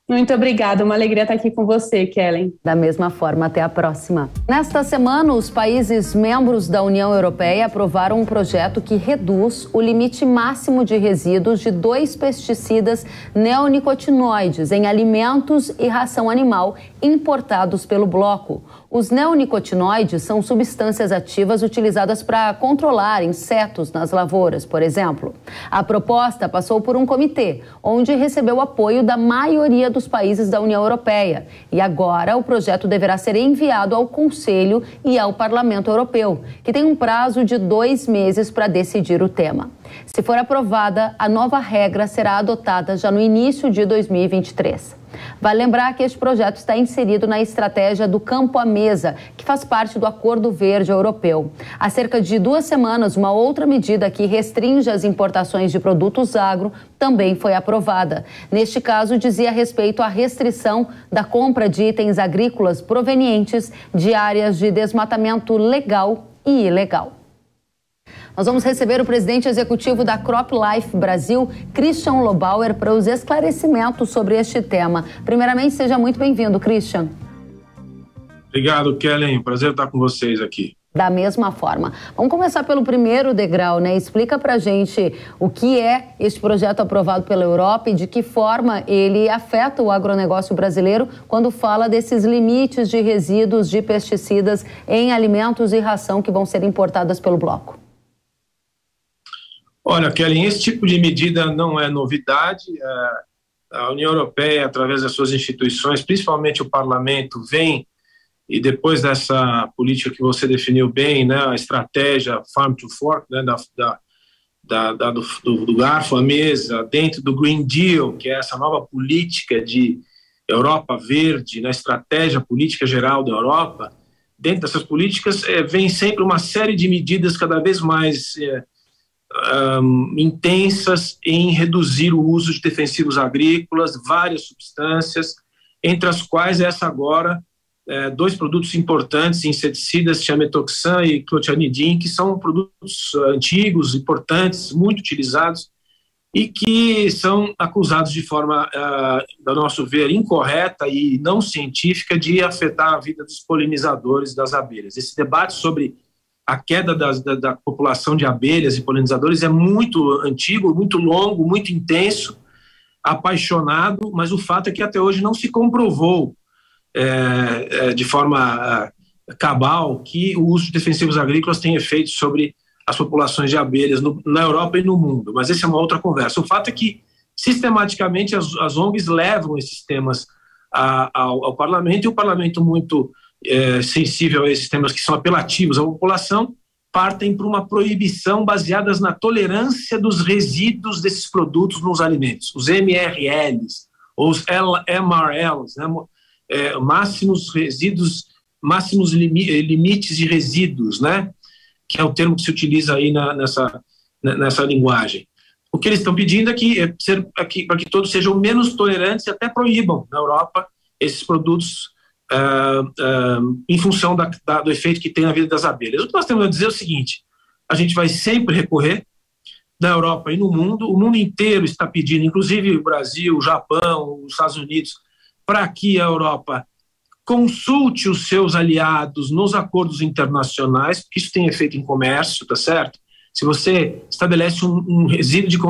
Muito obrigada, uma alegria estar aqui com você, Kellen. Da mesma forma, até a próxima. Nesta semana, os países membros da União Europeia aprovaram um projeto que reduz o limite máximo de resíduos de 2 pesticidas neonicotinoides em alimentos e ração animal importados pelo bloco. Os neonicotinoides são substâncias ativas utilizadas para controlar insetos nas lavouras, por exemplo. A proposta passou por um comitê, onde recebeu apoio da maioria dos países da União Europeia. E agora o projeto deverá ser enviado ao Conselho e ao Parlamento Europeu, que tem um prazo de 2 meses para decidir o tema. Se for aprovada, a nova regra será adotada já no início de 2023. Vale lembrar que este projeto está inserido na estratégia do Campo à Mesa, que faz parte do Acordo Verde Europeu. Há cerca de 2 semanas, uma outra medida que restringe as importações de produtos agro também foi aprovada. Neste caso, dizia respeito à restrição da compra de itens agrícolas provenientes de áreas de desmatamento legal e ilegal. Nós vamos receber o presidente executivo da CropLife Brasil, Christian Lobauer, para os esclarecimentos sobre este tema. Primeiramente, seja muito bem-vindo, Christian. Obrigado, Kellen. Prazer estar com vocês aqui. Da mesma forma. Vamos começar pelo primeiro degrau, né? Explica pra gente o que é este projeto aprovado pela Europa e de que forma ele afeta o agronegócio brasileiro quando fala desses limites de resíduos de pesticidas em alimentos e ração que vão ser importadas pelo bloco. Olha, Kellen, esse tipo de medida não é novidade. A União Europeia, através das suas instituições, principalmente o Parlamento, vem, e depois dessa política que você definiu bem, né, a estratégia Farm to Fork, né, do garfo à mesa, dentro do Green Deal, que é essa nova política de Europa verde, na estratégia política geral da Europa, dentro dessas políticas vem sempre uma série de medidas cada vez mais intensas em reduzir o uso de defensivos agrícolas, várias substâncias, entre as quais essa agora, 2 produtos importantes, inseticidas, tiametoxam e clotianidin, que são produtos antigos, importantes, muito utilizados e que são acusados de forma, a nosso ver, incorreta e não científica de afetar a vida dos polinizadores das abelhas. Esse debate sobre a queda da população de abelhas e polinizadores é muito antigo, muito longo, muito intenso, apaixonado, mas o fato é que até hoje não se comprovou de forma cabal que o uso de defensivos agrícolas tem efeitos sobre as populações de abelhas na Europa e no mundo, mas essa é uma outra conversa. O fato é que, sistematicamente, as ONGs levam esses temas ao Parlamento, e o Parlamento, muito sensível a esses temas que são apelativos à população, partem para uma proibição baseadas na tolerância dos resíduos desses produtos nos alimentos, os MRLs, ou os MRLs, né? Máximos limites de resíduos, né? Que é o termo que se utiliza aí nessa linguagem. O que eles estão pedindo é para que todos sejam menos tolerantes e até proíbam na Europa esses produtos em função do efeito que tem na vida das abelhas. O que nós temos a dizer é o seguinte: a gente vai sempre recorrer na Europa e no mundo, o mundo inteiro está pedindo, inclusive o Brasil, o Japão, os Estados Unidos, para que a Europa consulte os seus aliados nos acordos internacionais, porque isso tem efeito em comércio, tá certo? Se você estabelece um resíduo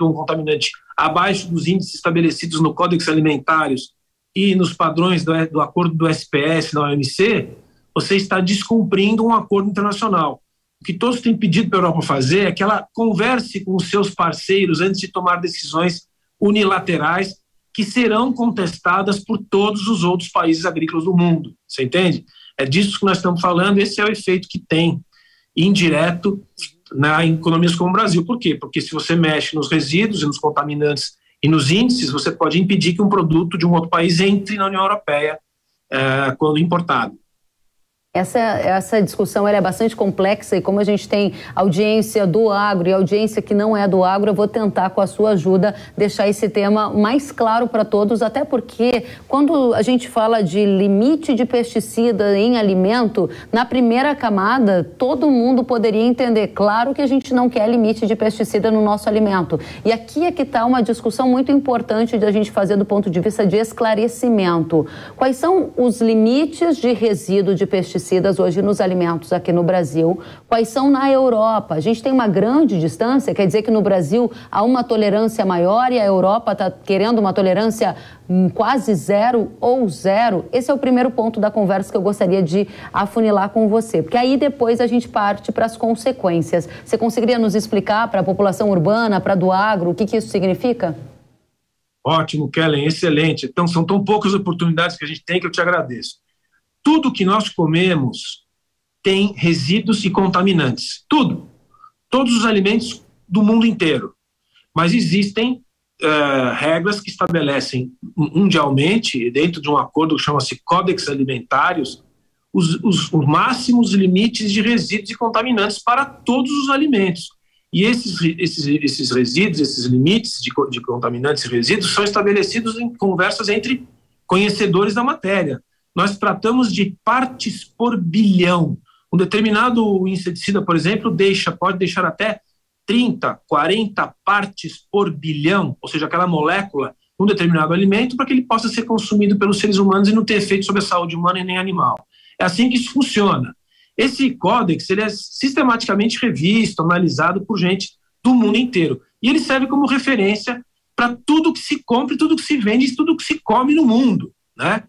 um contaminante abaixo dos índices estabelecidos no Códex Alimentários e nos padrões do acordo do SPS da OMC, você está descumprindo um acordo internacional. O que todos têm pedido para a Europa fazer é que ela converse com os seus parceiros antes de tomar decisões unilaterais que serão contestadas por todos os outros países agrícolas do mundo. Você entende? É disso que nós estamos falando, esse é o efeito que tem, indireto, em economias como o Brasil. Por quê? Porque se você mexe nos resíduos e nos contaminantes e nos índices, você pode impedir que um produto de um outro país entre na União Europeia quando importado. Essa discussão ela é bastante complexa e como a gente tem audiência do agro e audiência que não é do agro, eu vou tentar, com a sua ajuda, deixar esse tema mais claro para todos, até porque quando a gente fala de limite de pesticida em alimento, na primeira camada, todo mundo poderia entender. Claro que a gente não quer limite de pesticida no nosso alimento. E aqui é que está uma discussão muito importante de a gente fazer do ponto de vista de esclarecimento. Quais são os limites de resíduo de pesticida hoje nos alimentos aqui no Brasil, quais são na Europa? A gente tem uma grande distância, quer dizer que no Brasil há uma tolerância maior e a Europa está querendo uma tolerância quase zero ou zero? Esse é o primeiro ponto da conversa que eu gostaria de afunilar com você, porque aí depois a gente parte para as consequências. Você conseguiria nos explicar para a população urbana, para a do agro, o que isso significa? Ótimo, Kellen, excelente. Então, são tão poucas oportunidades que a gente tem que eu te agradeço. Tudo que nós comemos tem resíduos e contaminantes. Tudo. Todos os alimentos do mundo inteiro. Mas existem regras que estabelecem mundialmente, dentro de um acordo que chama-se Códex Alimentários, os máximos limites de resíduos e contaminantes para todos os alimentos. E esses resíduos, esses limites de contaminantes e resíduos são estabelecidos em conversas entre conhecedores da matéria. Nós tratamos de partes por bilhão. Um determinado inseticida, por exemplo, pode deixar até 30, 40 partes por bilhão, ou seja, aquela molécula, um determinado alimento, para que ele possa ser consumido pelos seres humanos e não ter efeito sobre a saúde humana e nem animal. É assim que isso funciona. Esse códex ele é sistematicamente revisto, analisado por gente do mundo inteiro. E ele serve como referência para tudo que se compra, tudo que se vende e tudo que se come no mundo, né?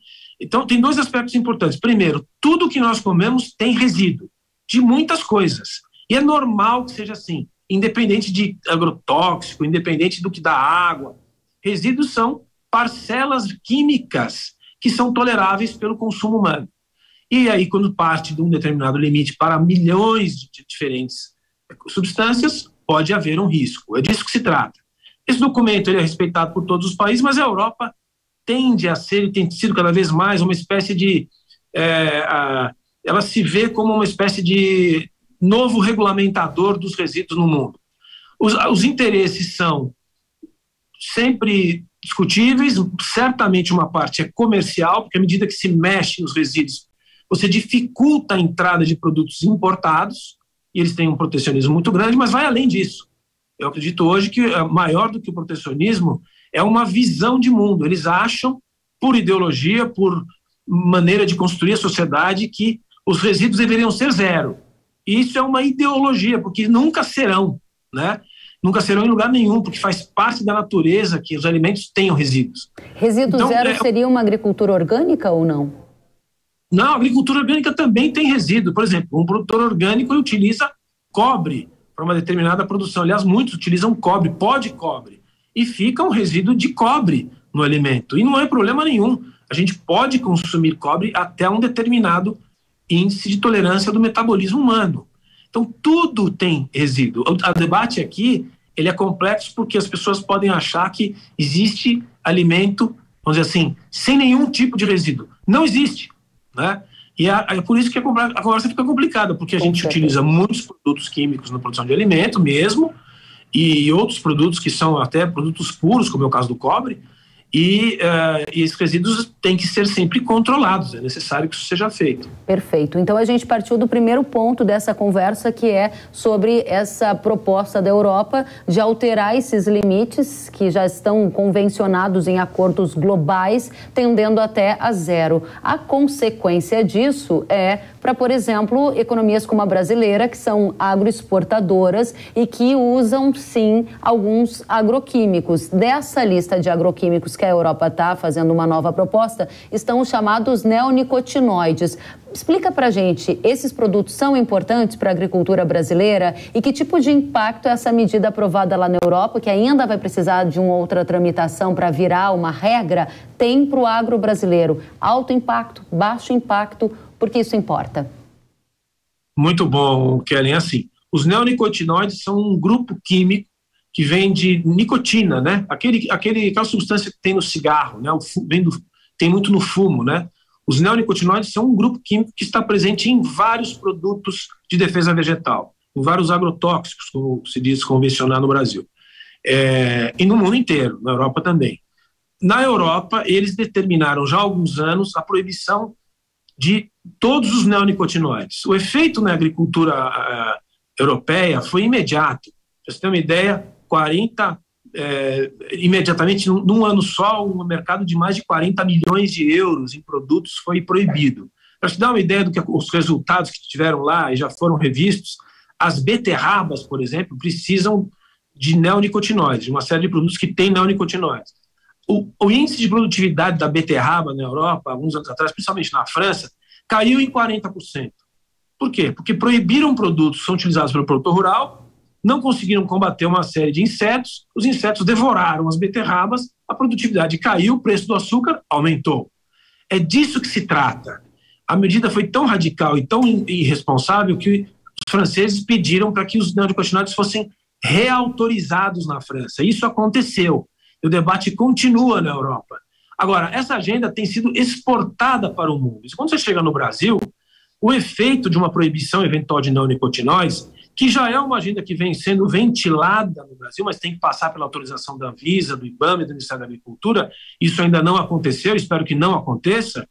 Então, tem dois aspectos importantes. Primeiro, tudo que nós comemos tem resíduo de muitas coisas. E é normal que seja assim, independente de agrotóxico, independente do que dá água. Resíduos são parcelas químicas que são toleráveis pelo consumo humano. E aí, quando parte de um determinado limite para milhões de diferentes substâncias, pode haver um risco. É disso que se trata. Esse documento ele é respeitado por todos os países, mas a Europa tende a ser, e tem sido cada vez mais, uma espécie de... ela se vê como uma espécie de novo regulamentador dos resíduos no mundo. Os interesses são sempre discutíveis, certamente uma parte é comercial, porque à medida que se mexe nos resíduos, você dificulta a entrada de produtos importados, e eles têm um protecionismo muito grande, mas vai além disso. Eu acredito hoje que maior do que o protecionismo é uma visão de mundo. Eles acham, por ideologia, por maneira de construir a sociedade, que os resíduos deveriam ser zero. E isso é uma ideologia, porque nunca serão, né? Nunca serão em lugar nenhum, porque faz parte da natureza que os alimentos tenham resíduos. Resíduo então, zero seria uma agricultura orgânica ou não? Não, a agricultura orgânica também tem resíduo. Por exemplo, um produtor orgânico utiliza cobre para uma determinada produção. Aliás, muitos utilizam cobre, pó de cobre. E fica um resíduo de cobre no alimento. E não é problema nenhum. A gente pode consumir cobre até um determinado índice de tolerância do metabolismo humano. Então, tudo tem resíduo. O debate aqui ele é complexo porque as pessoas podem achar que existe alimento, vamos dizer assim, sem nenhum tipo de resíduo. Não existe, né? E é por isso que a conversa fica complicada, porque a gente utiliza muitos produtos químicos na produção de alimento mesmo, e outros produtos que são até produtos puros, como é o caso do cobre, e esses resíduos têm que ser sempre controlados, é necessário que isso seja feito. Perfeito. Então a gente partiu do primeiro ponto dessa conversa, que é sobre essa proposta da Europa de alterar esses limites que já estão convencionados em acordos globais, tendendo até a zero. A consequência disso é para, por exemplo, economias como a brasileira, que são agroexportadoras e que usam, sim, alguns agroquímicos. Dessa lista de agroquímicos que a Europa está fazendo uma nova proposta, estão os chamados neonicotinoides. Explica para a gente, esses produtos são importantes para a agricultura brasileira e que tipo de impacto essa medida aprovada lá na Europa, que ainda vai precisar de uma outra tramitação para virar uma regra, tem para o agro brasileiro? Alto impacto, baixo impacto, porque isso importa? Muito bom, Kellen. Assim, os neonicotinoides são um grupo químico que vem de nicotina, né? Aquela substância que tem no cigarro, né? Tem muito no fumo, né? Os neonicotinoides são um grupo químico que está presente em vários produtos de defesa vegetal, em vários agrotóxicos, como se diz convencional no Brasil, e no mundo inteiro, na Europa também. Na Europa, eles determinaram já há alguns anos a proibição de todos os neonicotinoides. O efeito na agricultura europeia foi imediato. Para você ter uma ideia, imediatamente, num ano só, um mercado de mais de 40 milhões de euros em produtos foi proibido. Para te dar uma ideia do que os resultados que tiveram lá e já foram revistos, as beterrabas, por exemplo, precisam de neonicotinoides, de uma série de produtos que têm neonicotinoides. O índice de produtividade da beterraba na Europa, alguns anos atrás, principalmente na França, caiu em 40%. Por quê? Porque proibiram produtos que são utilizados pelo produtor rural, não conseguiram combater uma série de insetos, os insetos devoraram as beterrabas, a produtividade caiu, o preço do açúcar aumentou. É disso que se trata. A medida foi tão radical e tão irresponsável que os franceses pediram para que os neonicotinoides fossem reautorizados na França. Isso aconteceu. O debate continua na Europa. Agora, essa agenda tem sido exportada para o mundo. Quando você chega no Brasil, o efeito de uma proibição eventual de neonicotinoides, que já é uma agenda que vem sendo ventilada no Brasil, mas tem que passar pela autorização da Anvisa, do IBAMA e do Ministério da Agricultura, isso ainda não aconteceu, espero que não aconteça,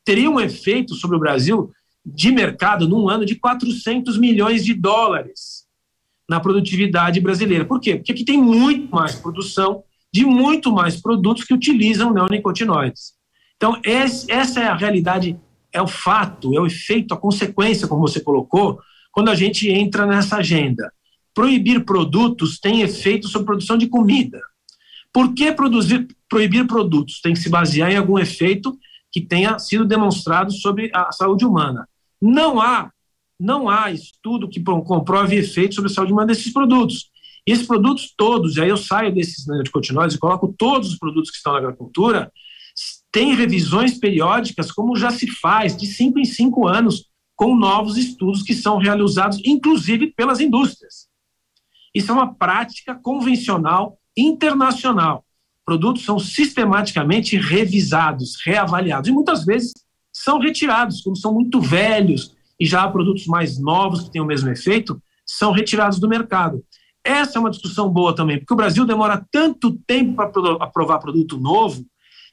teria um efeito sobre o Brasil de mercado num ano de 400 milhões de dólares na produtividade brasileira. Por quê? Porque aqui tem muito mais produção de muito mais produtos que utilizam neonicotinoides. Então, essa é a realidade, é o fato, é o efeito, a consequência, como você colocou, quando a gente entra nessa agenda. Proibir produtos tem efeito sobre produção de comida. Por que proibir produtos? Tem que se basear em algum efeito que tenha sido demonstrado sobre a saúde humana. Não há estudo que comprove efeito sobre a saúde humana desses produtos. E esses produtos todos, e aí eu saio desses neonicotinoides e coloco todos os produtos que estão na agricultura, tem revisões periódicas, como já se faz, de 5 em 5 anos, com novos estudos que são realizados, inclusive pelas indústrias. Isso é uma prática convencional internacional. Produtos são sistematicamente revisados, reavaliados, e muitas vezes são retirados, como são muito velhos, e já há produtos mais novos que têm o mesmo efeito, são retirados do mercado. Essa é uma discussão boa também, porque o Brasil demora tanto tempo para aprovar produto novo,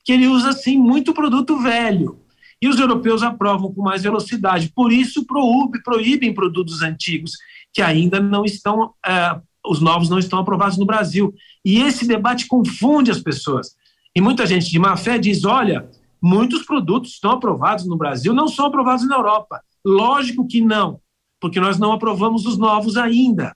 que ele usa, sim, muito produto velho. E os europeus aprovam com mais velocidade. Por isso, proíbem produtos antigos, que ainda não estão, os novos não estão aprovados no Brasil. E esse debate confunde as pessoas. E muita gente de má fé diz, olha, muitos produtos estão aprovados no Brasil, não são aprovados na Europa. Lógico que não, porque nós não aprovamos os novos ainda.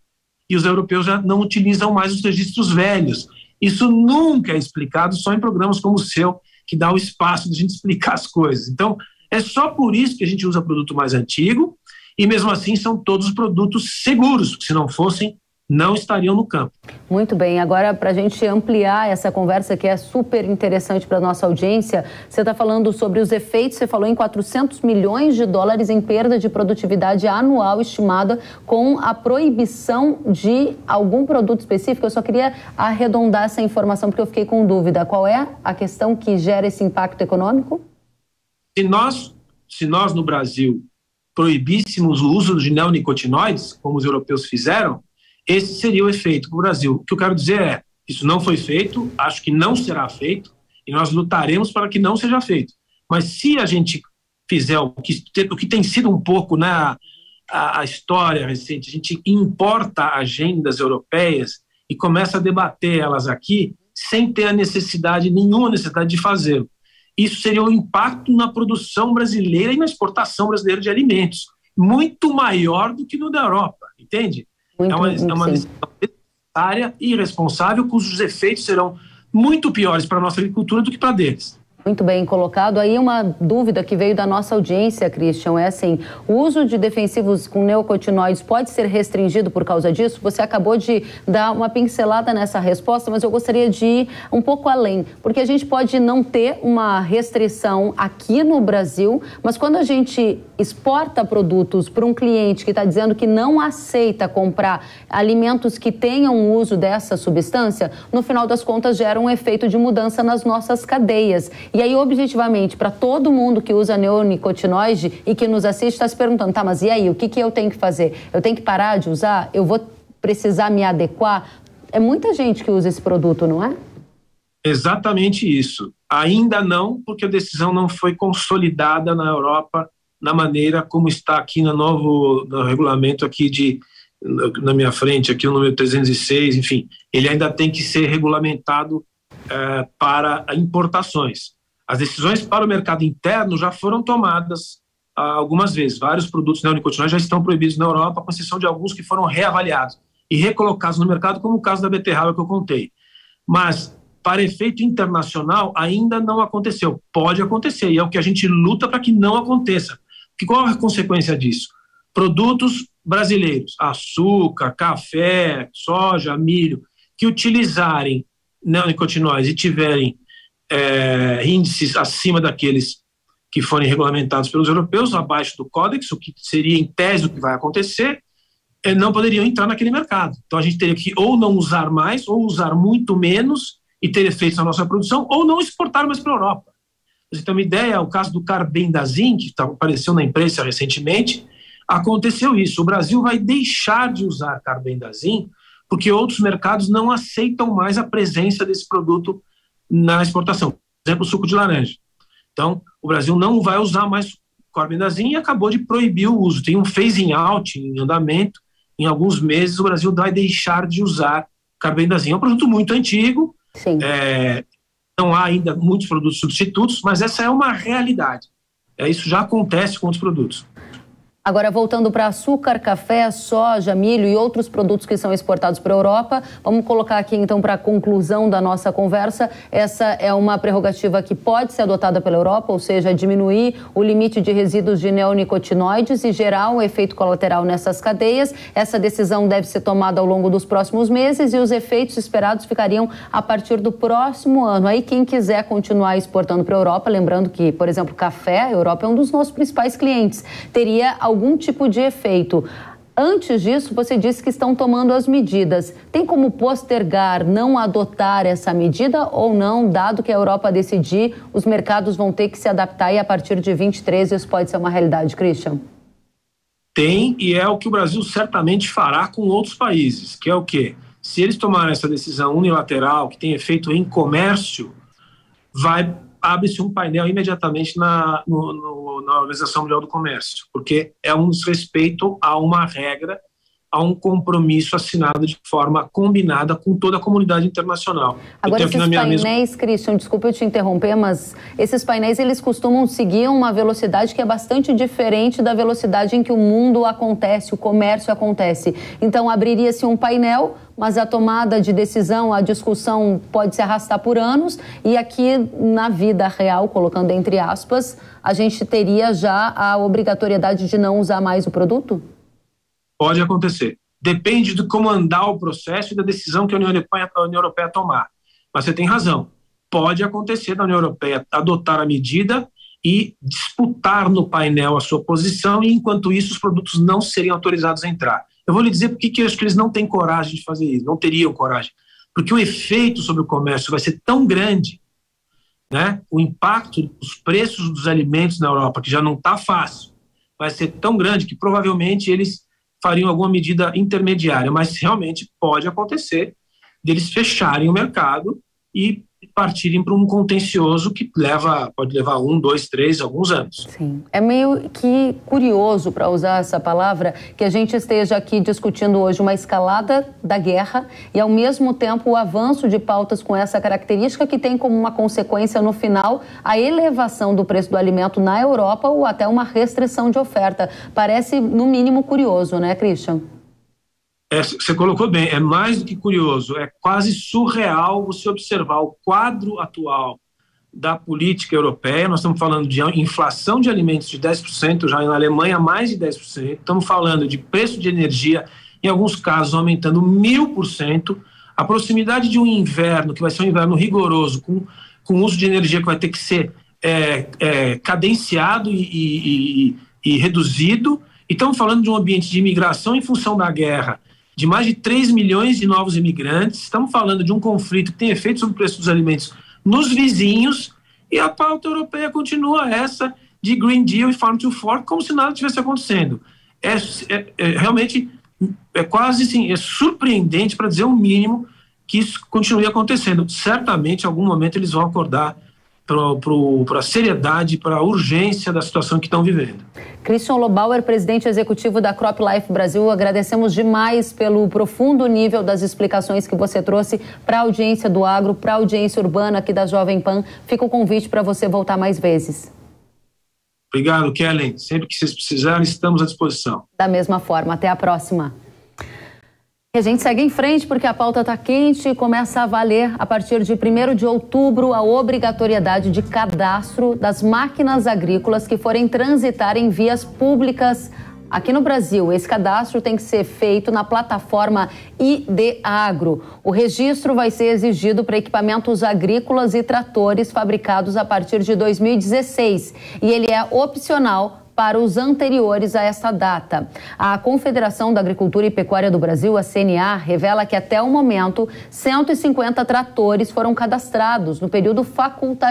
E os europeus já não utilizam mais os registros velhos. Isso nunca é explicado só em programas como o seu, que dá o espaço de a gente explicar as coisas. Então, é só por isso que a gente usa produto mais antigo, e mesmo assim são todos produtos seguros, porque se não fossem, não estariam no campo. Muito bem, agora para a gente ampliar essa conversa que é super interessante para a nossa audiência, você está falando sobre os efeitos, você falou em 400 milhões de dólares em perda de produtividade anual estimada com a proibição de algum produto específico. Eu só queria arredondar essa informação porque eu fiquei com dúvida. Qual é a questão que gera esse impacto econômico? Se nós no Brasil proibíssemos o uso de neonicotinoides, como os europeus fizeram, esse seria o efeito para o Brasil. O que eu quero dizer é, isso não foi feito, acho que não será feito, e nós lutaremos para que não seja feito. Mas se a gente fizer o que tem sido um pouco, né, a história recente, a gente importa agendas europeias e começa a debater elas aqui sem ter nenhuma necessidade de fazê-lo. Isso seria um impacto na produção brasileira e na exportação brasileira de alimentos, muito maior do que no da Europa, entende? É uma decisão necessária e irresponsável, cujos efeitos serão muito piores para a nossa agricultura do que para a deles. Muito bem colocado. Aí uma dúvida que veio da nossa audiência, Christian, é assim, o uso de defensivos com neonicotinoides pode ser restringido por causa disso? Você acabou de dar uma pincelada nessa resposta, mas eu gostaria de ir um pouco além, porque a gente pode não ter uma restrição aqui no Brasil, mas quando a gente exporta produtos para um cliente que está dizendo que não aceita comprar alimentos que tenham uso dessa substância, no final das contas gera um efeito de mudança nas nossas cadeias. E aí, objetivamente, para todo mundo que usa neonicotinoide e que nos assiste, está se perguntando, tá, mas e aí, o que eu tenho que fazer? Eu tenho que parar de usar? Eu vou precisar me adequar? É muita gente que usa esse produto, não é? Exatamente isso. Ainda não, porque a decisão não foi consolidada na Europa na maneira como está aqui no regulamento aqui na minha frente, aqui o número 306, enfim, ele ainda tem que ser regulamentado para importações. As decisões para o mercado interno já foram tomadas algumas vezes. Vários produtos neonicotinoides já estão proibidos na Europa, com exceção de alguns que foram reavaliados e recolocados no mercado, como o caso da beterraba que eu contei. Mas, para efeito internacional, ainda não aconteceu. Pode acontecer, e é o que a gente luta para que não aconteça. Porque qual a consequência disso? Produtos brasileiros, açúcar, café, soja, milho, que utilizarem neonicotinoides e tiverem índices acima daqueles que forem regulamentados pelos europeus, abaixo do Códex, o que seria em tese o que vai acontecer, não poderiam entrar naquele mercado. Então a gente teria que ou não usar mais, ou usar muito menos e ter efeitos na nossa produção, ou não exportar mais para a Europa. Você tem uma ideia, o caso do carbendazim, que apareceu na imprensa recentemente, aconteceu isso. O Brasil vai deixar de usar carbendazim porque outros mercados não aceitam mais a presença desse produto na exportação. Por exemplo, o suco de laranja. Então, o Brasil não vai usar mais carbendazim e acabou de proibir o uso. Tem um phasing out em andamento. Em alguns meses, o Brasil vai deixar de usar carbendazim. É um produto muito antigo. Sim. Não há ainda muitos produtos substitutos, mas essa é uma realidade. Isso já acontece com outros produtos. Agora, voltando para açúcar, café, soja, milho e outros produtos que são exportados para a Europa, vamos colocar aqui então para a conclusão da nossa conversa. Essa é uma prerrogativa que pode ser adotada pela Europa, ou seja, diminuir o limite de resíduos de neonicotinoides e gerar um efeito colateral nessas cadeias. Essa decisão deve ser tomada ao longo dos próximos meses e os efeitos esperados ficariam a partir do próximo ano. Aí quem quiser continuar exportando para a Europa, lembrando que, por exemplo, café, a Europa é um dos nossos principais clientes, teria algum tipo de efeito. Antes disso, você disse que estão tomando as medidas. Tem como postergar, não adotar essa medida ou não, dado que a Europa decidir, os mercados vão ter que se adaptar e a partir de 23 isso pode ser uma realidade, Christian? Tem, e é o que o Brasil certamente fará com outros países, que é o quê? Se eles tomarem essa decisão unilateral, que tem efeito em comércio, abre-se um painel imediatamente na Organização Mundial do Comércio, porque é um desrespeito a uma regra, a um compromisso assinado de forma combinada com toda a comunidade internacional. Agora, esses painéis, Christian, desculpa eu te interromper, mas esses painéis, eles costumam seguir uma velocidade que é bastante diferente da velocidade em que o mundo acontece, o comércio acontece. Então, abriria-se um painel, mas a tomada de decisão, a discussão pode se arrastar por anos e aqui na vida real, colocando entre aspas, a gente teria já a obrigatoriedade de não usar mais o produto? Pode acontecer. Depende de como andar o processo e da decisão que a União Europeia tomar. Mas você tem razão. Pode acontecer da União Europeia adotar a medida e disputar no painel a sua posição e, enquanto isso, os produtos não seriam autorizados a entrar. Eu vou lhe dizer por que eu acho que eles não têm coragem de fazer isso, não teriam coragem. Porque o efeito sobre o comércio vai ser tão grande, né? O impacto dos preços dos alimentos na Europa, que já não está fácil, vai ser tão grande que provavelmente eles fariam alguma medida intermediária, mas realmente pode acontecer deles fecharem o mercado e partirem para um contencioso que pode levar 1, 2, 3, alguns anos. Sim. É meio que curioso, para usar essa palavra, que a gente esteja aqui discutindo hoje uma escalada da guerra e, ao mesmo tempo, o avanço de pautas com essa característica que tem como uma consequência, no final, a elevação do preço do alimento na Europa ou até uma restrição de oferta. Parece, no mínimo, curioso, né, Christian? Você colocou bem, é mais do que curioso, é quase surreal você observar o quadro atual da política europeia. Nós estamos falando de inflação de alimentos de 10%, já na Alemanha mais de 10%, estamos falando de preço de energia, em alguns casos aumentando 1000%, a proximidade de um inverno, que vai ser um inverno rigoroso, com uso de energia que vai ter que ser cadenciado e reduzido, e estamos falando de um ambiente de imigração em função da guerra, de mais de 3 milhões de novos imigrantes. Estamos falando de um conflito que tem efeito sobre o preço dos alimentos nos vizinhos, e a pauta europeia continua essa de Green Deal e Farm to Fork como se nada tivesse acontecendo. Realmente quase assim, surpreendente, para dizer o mínimo, que isso continue acontecendo. Certamente, em algum momento, eles vão acordar para a seriedade, para a urgência da situação que estão vivendo. Christian Lobauer, presidente executivo da CropLife Brasil, agradecemos demais pelo profundo nível das explicações que você trouxe para a audiência do agro, para a audiência urbana aqui da Jovem Pan. Fica o convite para você voltar mais vezes. Obrigado, Kellen. Sempre que vocês precisarem, estamos à disposição. Da mesma forma. Até a próxima. E a gente segue em frente porque a pauta está quente e começa a valer a partir de 1º de outubro a obrigatoriedade de cadastro das máquinas agrícolas que forem transitar em vias públicas aqui no Brasil. Esse cadastro tem que ser feito na plataforma IDAgro. O registro vai ser exigido para equipamentos agrícolas e tratores fabricados a partir de 2016 e ele é opcional para os anteriores a essa data. A Confederação da Agricultura e Pecuária do Brasil, a CNA, revela que até o momento 150 tratores foram cadastrados no período facultativo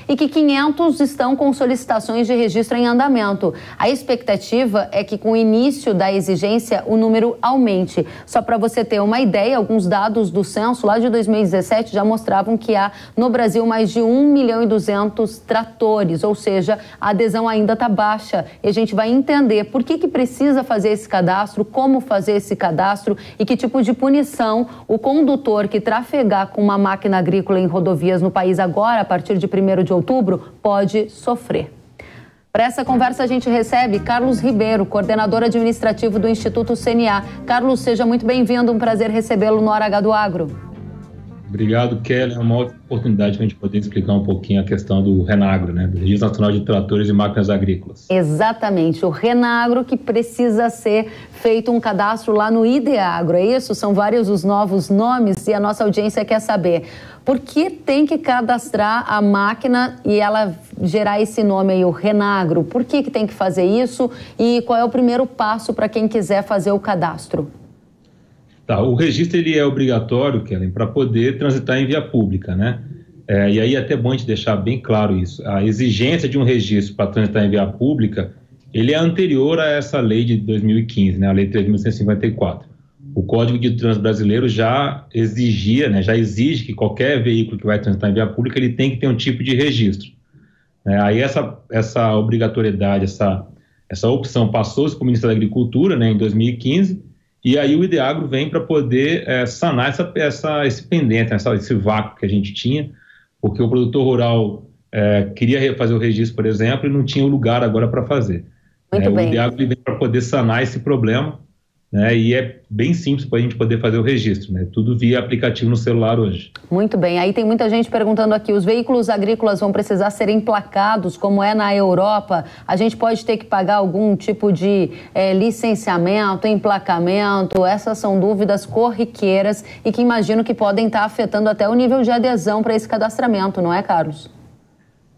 e que 500 estão com solicitações de registro em andamento. A expectativa é que, com o início da exigência, o número aumente. Só para você ter uma ideia, alguns dados do censo lá de 2017 já mostravam que há no Brasil mais de 1.200.000 tratores, ou seja, a adesão ainda está baixa. E a gente vai entender por que precisa fazer esse cadastro, como fazer esse cadastro e que tipo de punição o condutor que trafegar com uma máquina agrícola em rodovias no país agora, a partir de 1º de outubro, pode sofrer. Para essa conversa a gente recebe Carlos Ribeiro, coordenador administrativo do Instituto CNA. Carlos, seja muito bem-vindo, um prazer recebê-lo no Hora H do Agro. Obrigado, Kelly. É uma ótima oportunidade para a gente poder explicar um pouquinho a questão do Renagro, né? Do Registro Nacional de Tratores e Máquinas Agrícolas. Exatamente, o Renagro que precisa ser feito um cadastro lá no IDAgro, é isso? São vários os novos nomes e a nossa audiência quer saber por que tem que cadastrar a máquina e ela gerar esse nome aí, o Renagro. Por que tem que fazer isso e qual é o primeiro passo para quem quiser fazer o cadastro? Tá, o registro ele é obrigatório, Kellen, para poder transitar em via pública, né? E aí é até bom a gente deixar bem claro isso. A exigência de um registro para transitar em via pública, ele é anterior a essa lei de 2015, né? A lei 3.154. O Código de Trânsito brasileiro já exigia, né? Já exige que qualquer veículo que vai transitar em via pública, ele tem que ter um tipo de registro. Aí essa obrigatoriedade, essa opção passou-se para o Ministério da Agricultura, né, em 2015, e aí o IDAgro vem para poder sanar esse pendente, esse vácuo que a gente tinha, porque o produtor rural queria fazer o registro, por exemplo, e não tinha o lugar agora para fazer. Muito bem. O IDAgro vem para poder sanar esse problema, né, e é bem simples para a gente poder fazer o registro, né, tudo via aplicativo no celular hoje. Muito bem, aí tem muita gente perguntando aqui, os veículos agrícolas vão precisar ser emplacados, como é na Europa? A gente pode ter que pagar algum tipo de licenciamento, emplacamento? Essas são dúvidas corriqueiras e que imagino que podem estar afetando até o nível de adesão para esse cadastramento, não é, Carlos?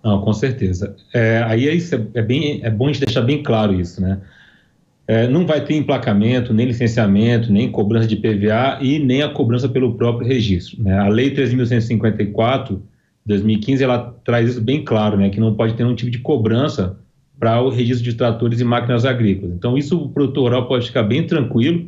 Não, com certeza. Aí é bom a gente deixar bem claro isso, né? Não vai ter emplacamento, nem licenciamento, nem cobrança de PVA e nem a cobrança pelo próprio registro, né? A Lei 3.154, de 2015, ela traz isso bem claro, né? Que não pode ter nenhum tipo de cobrança para o registro de tratores e máquinas agrícolas. Então, isso o produtor rural pode ficar bem tranquilo,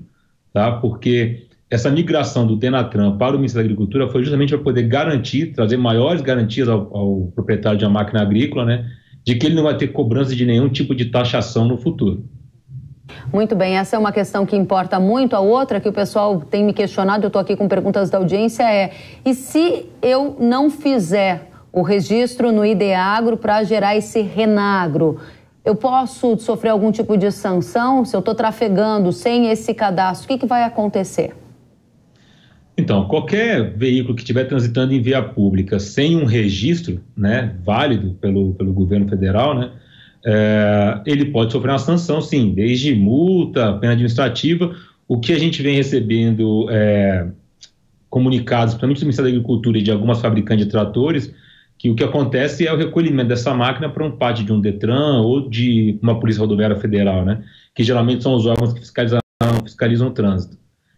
tá? Porque essa migração do Denatran para o Ministério da Agricultura foi justamente para poder garantir, trazer maiores garantias ao proprietário de uma máquina agrícola, né, de que ele não vai ter cobrança de nenhum tipo de taxação no futuro. Muito bem, essa é uma questão que importa muito. A outra que o pessoal tem me questionado, eu estou aqui com perguntas da audiência, e se eu não fizer o registro no IDEAGRO para gerar esse Renagro, eu posso sofrer algum tipo de sanção se eu estou trafegando sem esse cadastro? O que vai acontecer? Então, qualquer veículo que estiver transitando em via pública sem um registro, né, válido pelo governo federal, né, ele pode sofrer uma sanção, sim, desde multa, pena administrativa. O que a gente vem recebendo comunicados, principalmente do Ministério da Agricultura e de algumas fabricantes de tratores, que o que acontece é o recolhimento dessa máquina para um pátio de um Detran ou de uma Polícia Rodoviária Federal, né, que geralmente são os órgãos que fiscalizam o trânsito.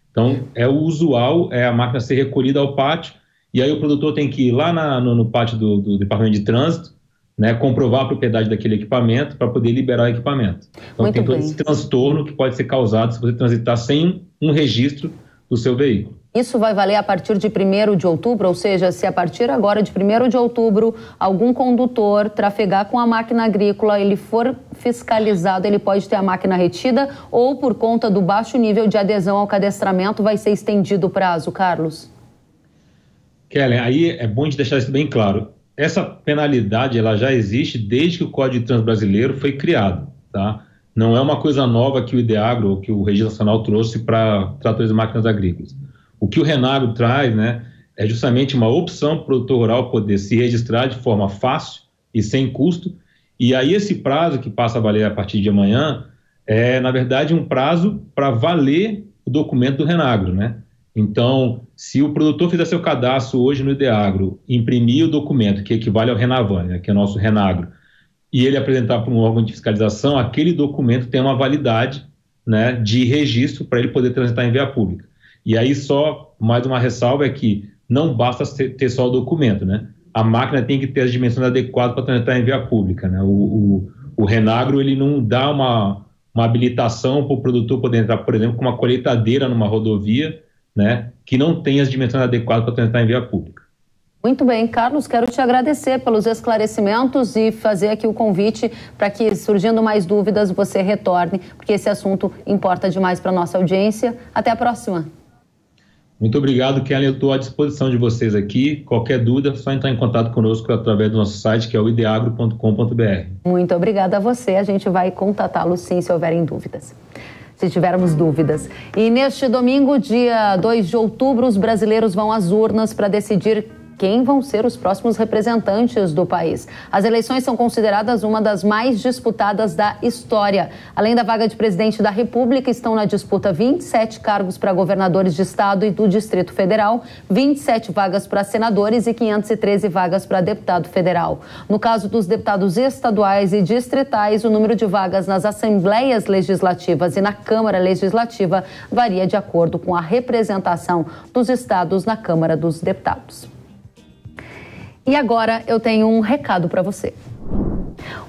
Então, o usual é a máquina ser recolhida ao pátio, e aí o produtor tem que ir lá no pátio do Departamento de Trânsito, né, comprovar a propriedade daquele equipamento para poder liberar o equipamento. Então, muito tem todo bem. esse transtorno que pode ser causado se você transitar sem um registro do seu veículo. Isso vai valer a partir de 1º de outubro, ou seja, se a partir agora de 1º de outubro algum condutor trafegar com a máquina agrícola, ele for fiscalizado, ele pode ter a máquina retida, ou por conta do baixo nível de adesão ao cadastramento vai ser estendido o prazo, Carlos? Kellen, aí é bom de deixar isso bem claro. Essa penalidade ela já existe desde que o Código de Trânsito Brasileiro foi criado, tá? Não é uma coisa nova que o IDEAGRO ou que o Registro Nacional trouxe para tratores e máquinas agrícolas. O que o Renagro traz, né, é justamente uma opção para o produtor rural poder se registrar de forma fácil e sem custo. E aí esse prazo que passa a valer a partir de amanhã é, na verdade, um prazo para valer o documento do Renagro, né? Então, se o produtor fizer seu cadastro hoje no IDEAGRO, imprimir o documento que equivale ao Renavan, né, que é o nosso Renagro, e ele apresentar para um órgão de fiscalização, aquele documento tem uma validade, né, de registro para ele poder transitar em via pública. E aí só mais uma ressalva é que não basta ter só o documento, né? A máquina tem que ter as dimensões adequadas para transitar em via pública, né? O Renagro, ele não dá uma habilitação para o produtor poder entrar, por exemplo, com uma colheitadeira numa rodovia, né, que não tem as dimensões adequadas para transitar em via pública. Muito bem, Carlos, quero te agradecer pelos esclarecimentos e fazer aqui o convite para que, surgindo mais dúvidas, você retorne, porque esse assunto importa demais para a nossa audiência. Até a próxima. Muito obrigado, Kellen. Eu estou à disposição de vocês aqui. Qualquer dúvida, é só entrar em contato conosco através do nosso site, que é o ideagro.com.br. Muito obrigada a você. A gente vai contatá-lo sim, se houverem dúvidas. Se tivermos dúvidas. E neste domingo, dia 2 de outubro, os brasileiros vão às urnas para decidir quem vão ser os próximos representantes do país. As eleições são consideradas uma das mais disputadas da história. Além da vaga de presidente da República, estão na disputa 27 cargos para governadores de estado e do Distrito Federal, 27 vagas para senadores e 513 vagas para deputado federal. No caso dos deputados estaduais e distritais, o número de vagas nas assembleias legislativas e na Câmara Legislativa varia de acordo com a representação dos estados na Câmara dos Deputados. E agora eu tenho um recado para você.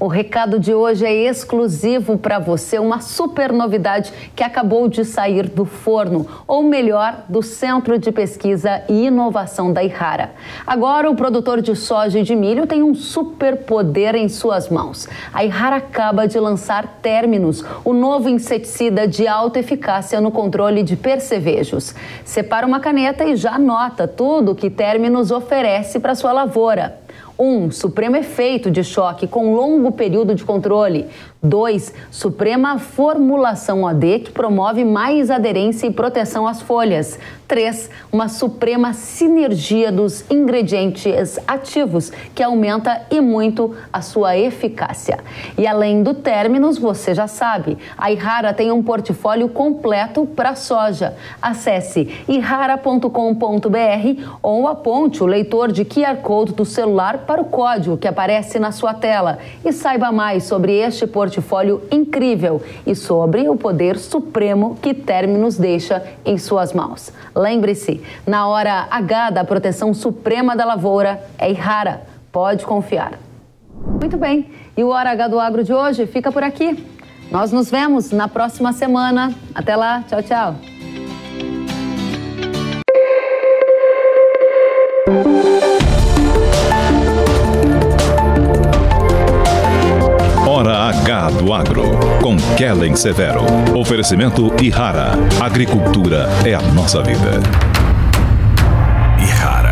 O recado de hoje é exclusivo para você, uma super novidade que acabou de sair do forno, ou melhor, do Centro de Pesquisa e Inovação da Yara. Agora o produtor de soja e de milho tem um superpoder em suas mãos. A Yara acaba de lançar Terminus, o novo inseticida de alta eficácia no controle de percevejos. Separa uma caneta e já anota tudo que Terminus oferece para sua lavoura. 1. Supremo efeito de choque com longo período de controle. 2. Suprema formulação AD que promove mais aderência e proteção às folhas. 3. Uma suprema sinergia dos ingredientes ativos que aumenta e muito a sua eficácia. E além do Terminus, você já sabe, a Yara tem um portfólio completo para soja. Acesse yara.com.br ou aponte o leitor de QR Code do celular para o código que aparece na sua tela e saiba mais sobre este portfólio incrível e sobre o poder supremo que Terminus deixa em suas mãos. Lembre-se, na hora H da proteção suprema da lavoura é Yara. Pode confiar. Muito bem, e o Hora H do Agro de hoje fica por aqui. Nós nos vemos na próxima semana. Até lá, tchau, tchau. do Agro, com Kellen Severo. Oferecimento Ihara. Agricultura é a nossa vida. Ihara.